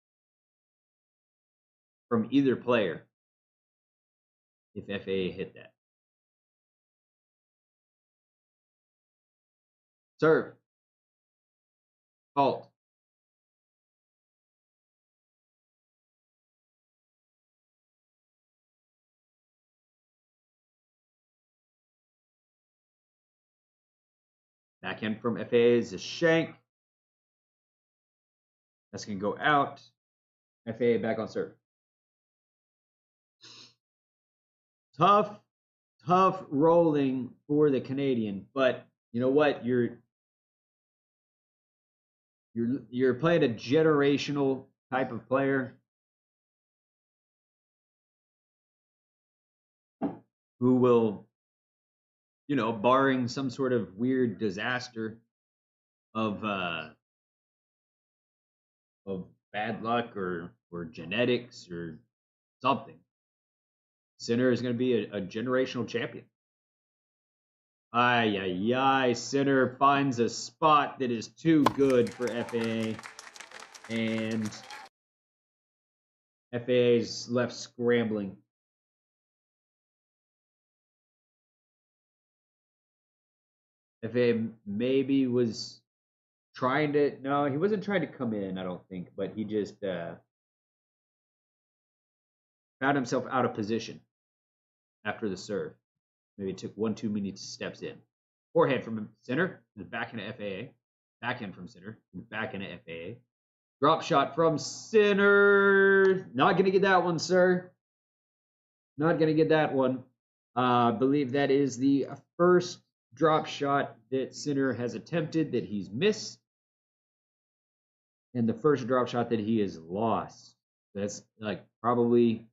from either player if FAA hit that. Serve. Fault. Backhand from FAA is a shank. That's going to go out. FAA back on serve. Tough rolling for the Canadian, but you know what? You're playing a generational type of player who will, barring some sort of weird disaster of bad luck or genetics or something, Sinner is going to be a generational champion. Sinner finds a spot that is too good for FAA, and FAA's left scrambling. FAA maybe was trying to, no, he wasn't trying to come in, I don't think, but he just found himself out of position after the serve. Maybe it took one too many steps in. Forehand from Sinner, the backhand of FAA. Backhand from Sinner, the backhand of FAA. Drop shot from Sinner. Not going to get that one, sir. Not going to get that one. I believe that is the first drop shot that Sinner has attempted that he's missed, and the first drop shot that he has lost. That's like probably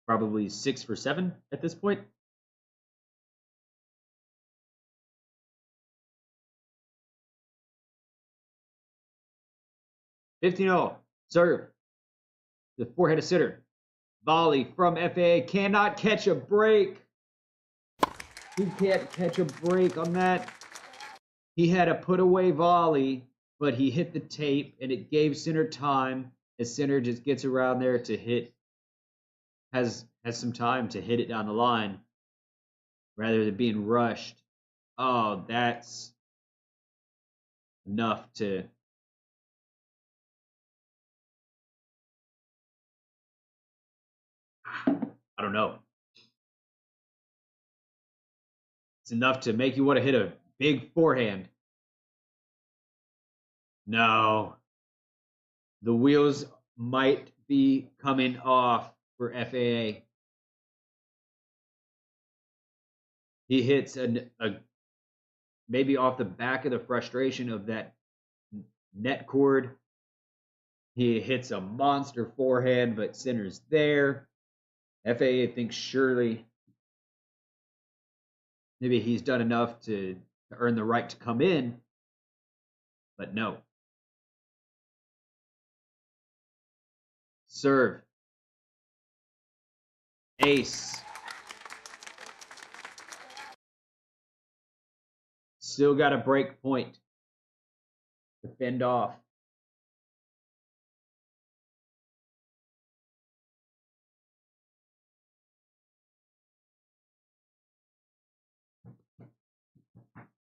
6 for 7 at this point. $15-0. Serve. The forehand of Sinner. Volley from FAA. Cannot catch a break. He can't catch a break on that. He had a put away volley, but he hit the tape, and it gave Sinner time as Sinner just gets around there to hit, has some time to hit it down the line rather than being rushed. Oh, that's enough to I don't know. It's enough to make you want to hit a big forehand. No. The wheels might be coming off for FAA. He hits a maybe off the back of the frustration of that net cord. He hits a monster forehand, but Sinner's there. FAA thinks surely maybe he's done enough to earn the right to come in, but no. Serve. Ace. Still got a break point to fend off.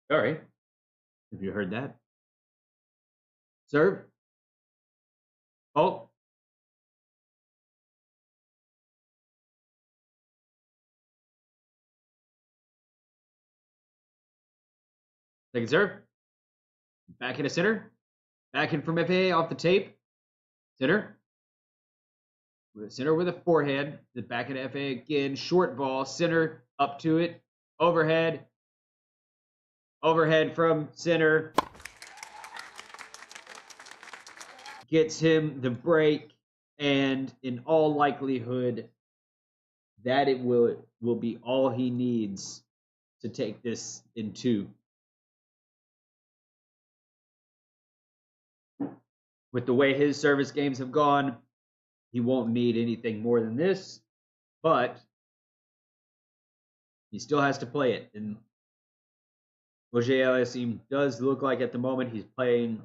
All right. Have you heard that? Serve. Oh. Second serve. Back into center. Back in from FAA off the tape. Center. Center with a forehand. The back into FAA again. Short ball. Center up to it. Overhead. Overhead from Sinner. Gets him the break, and in all likelihood, that it will be all he needs to take this in two. With the way his service games have gone, he won't need anything more than this, but he still has to play it. And Auger-Aliassime does look like at the moment he's playing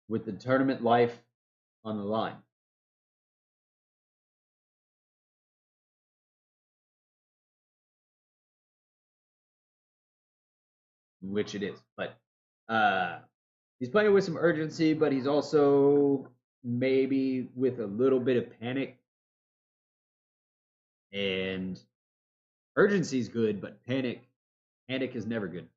with the tournament life on the line. Which it is. But he's playing with some urgency, but he's also maybe with a little bit of panic. And urgency is good, but panic is never good.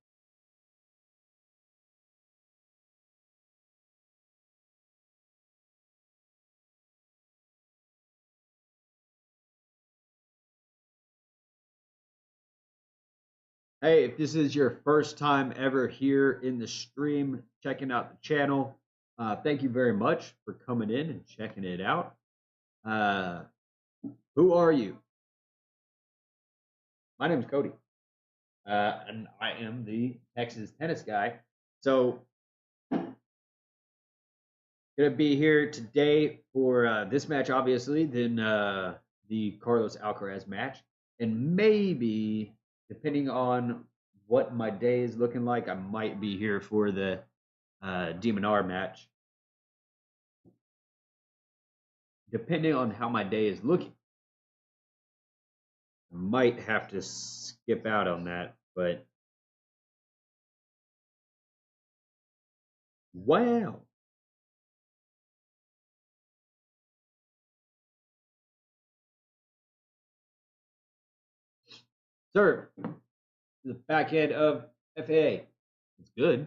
Hey, if this is your first time ever here in the stream, checking out the channel, thank you very much for coming in and checking it out. Who are you? My name's Cody, and I am the Texas tennis guy. So, gonna be here today for this match, obviously, then the Carlos Alcaraz match, and maybe depending on what my day is looking like, I might be here for the Demonar match. Depending on how my day is looking, I might have to skip out on that, but wow. Serve. The backhand of FAA. It's good.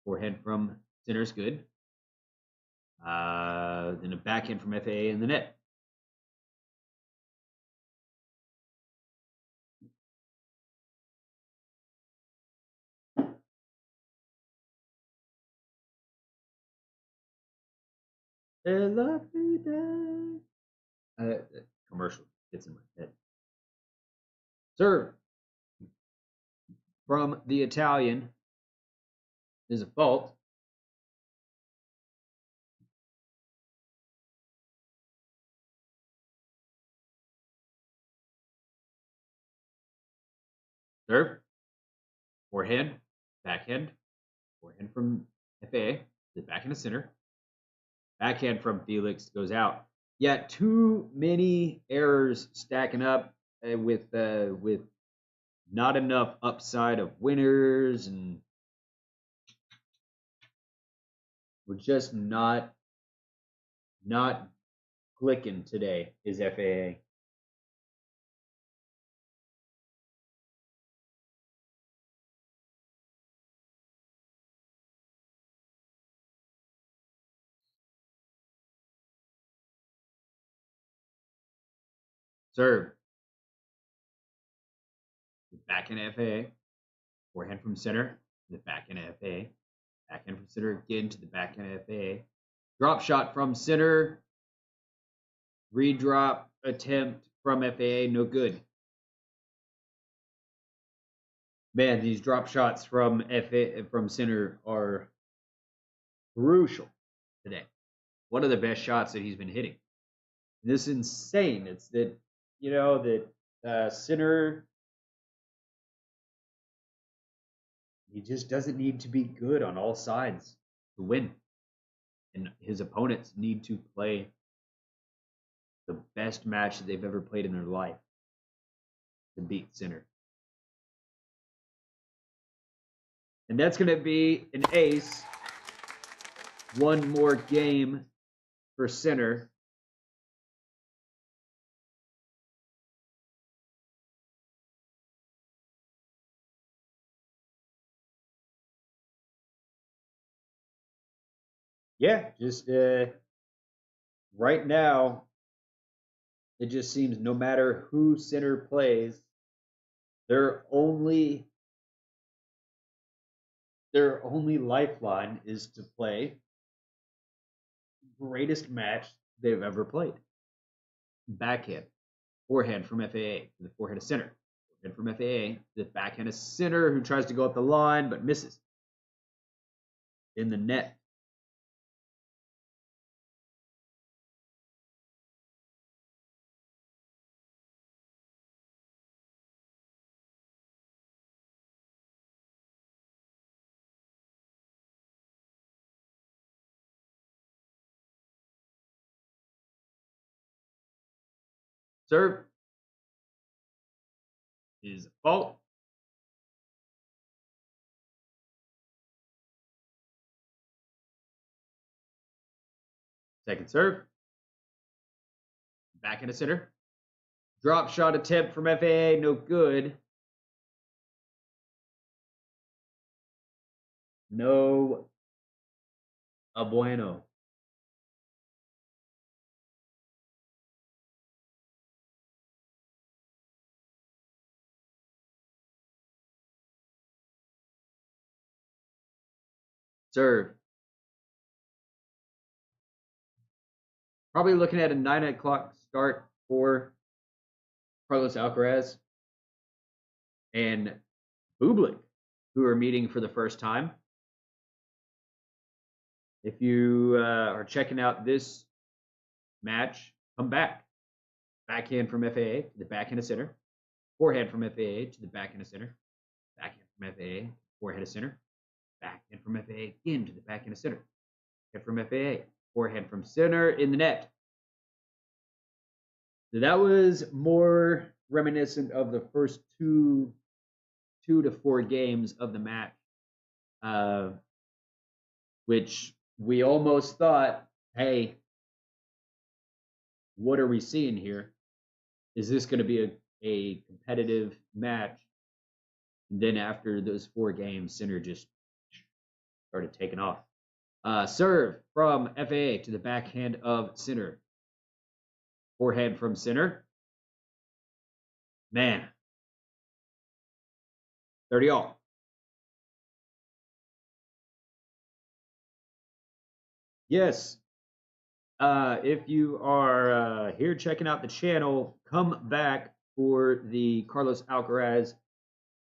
Forehand from Sinner is good. Then a backhand from FAA in the net. A lovely day. Commercial gets in my head. Serve from the Italian is a fault. Serve. Forehand. Backhand. Forehand from FAA. The backhand to center. Backhand from Felix goes out. Yeah, too many errors stacking up with not enough upside of winners, and we're just not clicking today. Is FAA. Serve. Backhand FAA. Forehand from center. The backhand FAA. Backhand from center again to the backhand FAA. Drop shot from center. Redrop attempt from FAA. No good. Man, these drop shots from center are crucial today. One of the best shots that he's been hitting. This is insane. It's that, that Sinner, he just doesn't need to be good on all sides to win. And his opponents need to play the best match that they've ever played in their life to beat Sinner. And that's going to be an ace. One more game for Sinner. Yeah, just right now, it just seems no matter who Sinner plays, their only lifeline is to play the greatest match they've ever played. Backhand, forehand from FAA to the forehand of Sinner. Forehand from FAA to the backhand of Sinner, who tries to go up the line but misses. In the net. Serve is a fault. Second serve. Backhand of Sinner. Drop shot attempt from FAA, no good. No bueno. Serve. Probably looking at a 9 o'clock start for Carlos Alcaraz and Bublik, who are meeting for the first time. If you are checking out this match, come back. Backhand from FAA to the backhand of Sinner. Forehand from FAA to the backhand of Sinner. Backhand from FAA, forehand of Sinner. Backhand from FAA again to the backhand of Sinner. Backhand from FAA, forehand from Sinner in the net. So that was more reminiscent of the first two to 4 games of the match, which we almost thought, hey, what are we seeing here? Is this going to be a competitive match? And then after those 4 games, Sinner just started taking off. Serve from FAA to the backhand of Sinner. Forehand from Sinner. Man. 30 all. Yes. If you are here checking out the channel, come back for the Carlos Alcaraz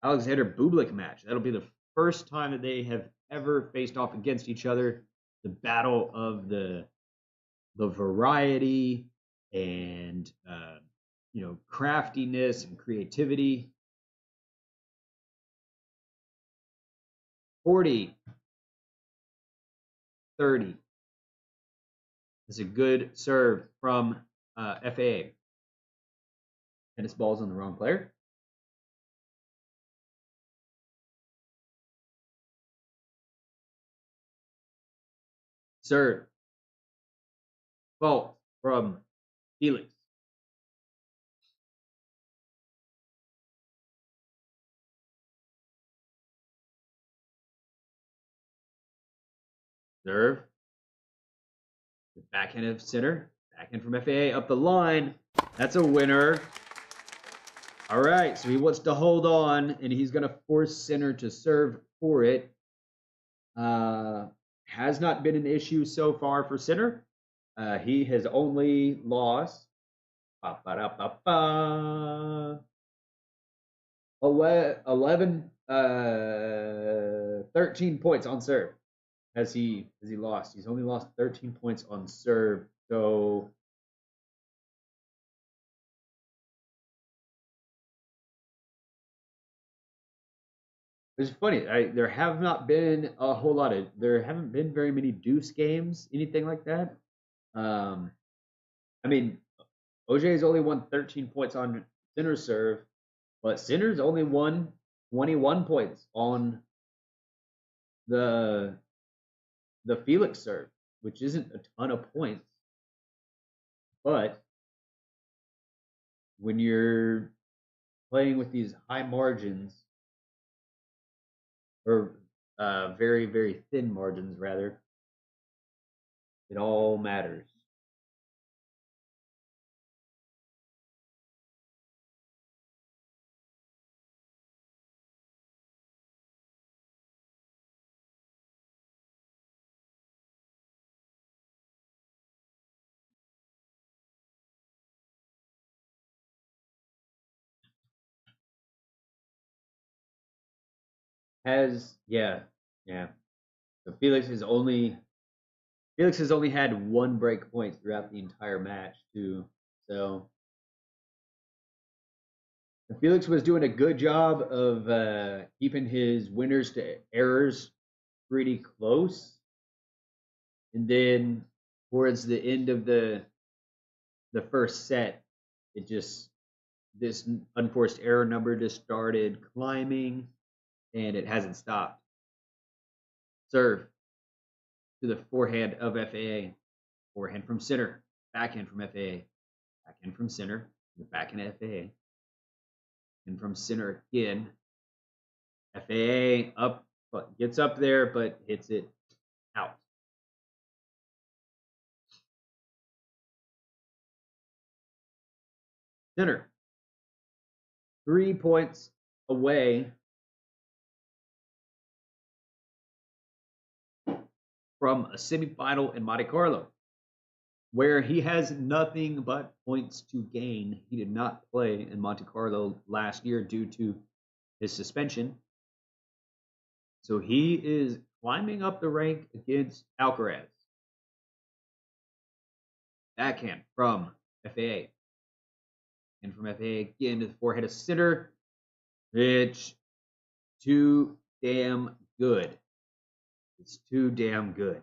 Alexander Bublik match. That'll be the first time that they have ever faced off against each other. The battle of the variety and craftiness and creativity. 40-30. It's a good serve from FAA. Tennis ball's on the wrong player. Serve. Fault from Felix. Serve. The backhand of Sinner. Backhand from FAA up the line. That's a winner. All right, so he wants to hold on, and he's going to force Sinner to serve for it. Has not been an issue so far for Sinner. He has only lost 13 points on serve. Has he lost? He's only lost 13 points on serve. So it's funny. There haven't been very many deuce games, anything like that. I mean, OJ's only won 13 points on Sinner's serve, but Sinner's only won 21 points on the Felix serve, which isn't a ton of points. But when you're playing with these high margins, or very, very thin margins, rather, it all matters. Yeah. So Felix has only had one break point throughout the entire match too. So Felix was doing a good job of keeping his winners to errors pretty close. And then towards the end of the first set, this unforced error number just started climbing, and it hasn't stopped. Serve to the forehand of FAA. Forehand from Sinner. Backhand from FAA. Backhand from Sinner. The backhand of FAA. And from Sinner again. FAA up, but gets up there, but hits it out. Sinner 3 points away from a semifinal in Monte Carlo, where he has nothing but points to gain. He did not play in Monte Carlo last year due to his suspension. So he is climbing up the rank against Alcaraz. Backhand from FAA. And from FAA again to the forehead of Sinner. It's too damn good. It's too damn good.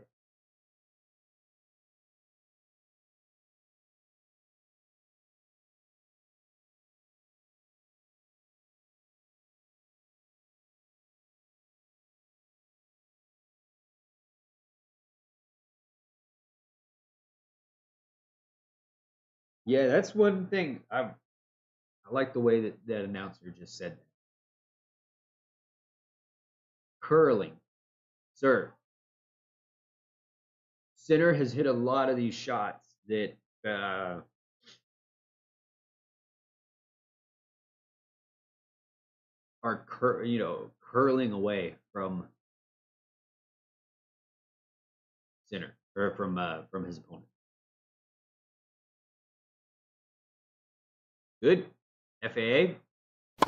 Yeah, that's one thing. I like the way that announcer just said that. Curling. Serve. Sinner has hit a lot of these shots that are curling away from Sinner, or from his opponent. Good. FAA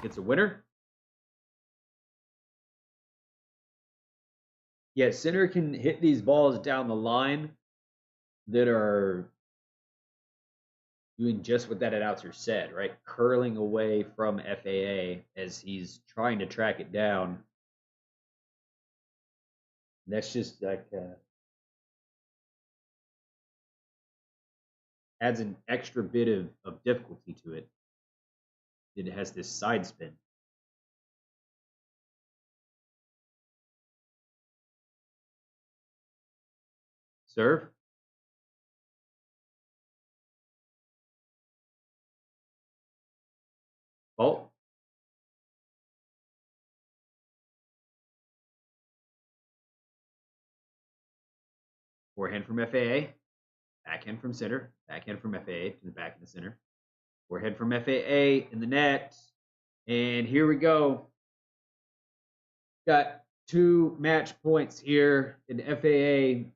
gets a winner. Yeah, Sinner can hit these balls down the line that are doing just what that announcer said, right? Curling away from FAA as he's trying to track it down. And that's just like adds an extra bit of difficulty to it. It has this side spin. Serve. Fault. Forehand from FAA. backhand from center, backhand from FAA to the back of the center, forehand from FAA in the net. And here we go. Got 2 match points here, and FAA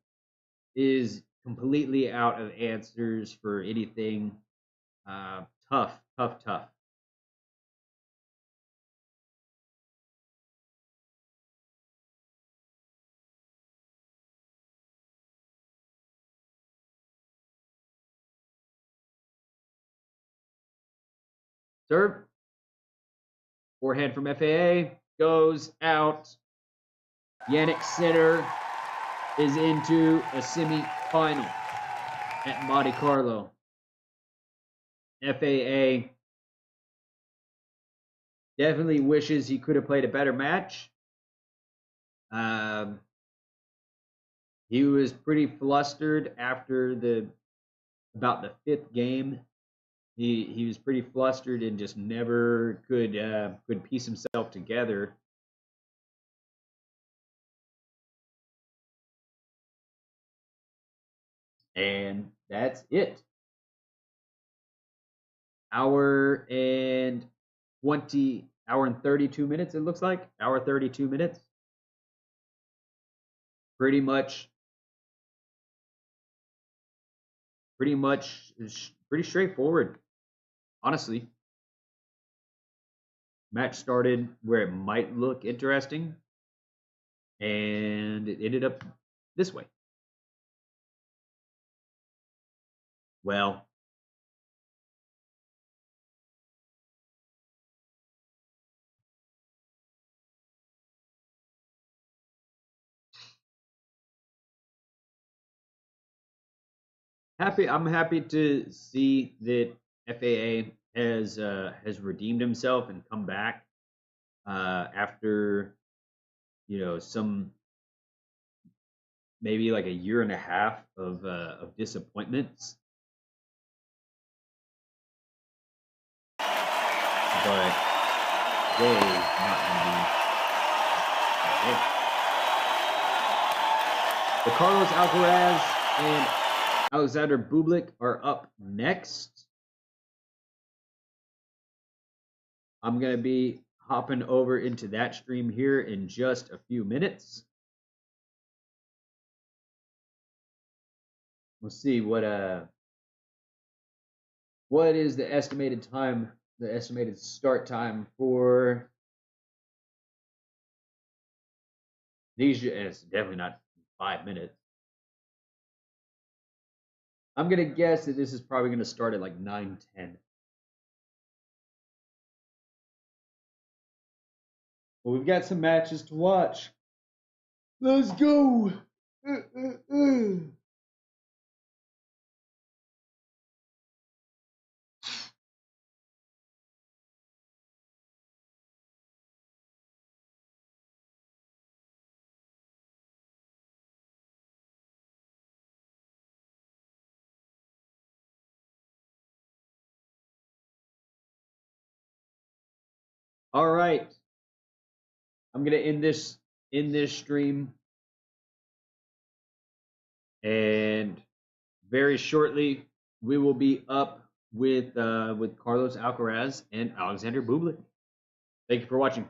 is completely out of answers for anything. Tough. Serve. Forehand from FAA goes out. Jannik Sinner is into a semi-final at Monte Carlo. FAA definitely wishes he could have played a better match. He was pretty flustered after about the 5th game. He was pretty flustered and just never could piece himself together. And that's it. Hour and 32 minutes, it looks like. Hour 32 minutes. Pretty much pretty straightforward, honestly. Match started where it might look interesting, and it ended up this way. Well, I'm happy to see that FAA has redeemed himself and come back after some maybe like a year and a half of disappointments. But they not going to be okay. The Carlos Alcaraz and Alexander Bublik are up next. I'm going to be hopping over into that stream here in just a few minutes. We'll see what is the estimated time, the estimated start time for these. It's definitely not 5 minutes. I'm going to guess that this is probably going to start at like 9:10. Well, we've got some matches to watch. Let's go. All right. I'm going to end this stream, and very shortly we will be up with Carlos Alcaraz and Alexander Bublik. Thank you for watching.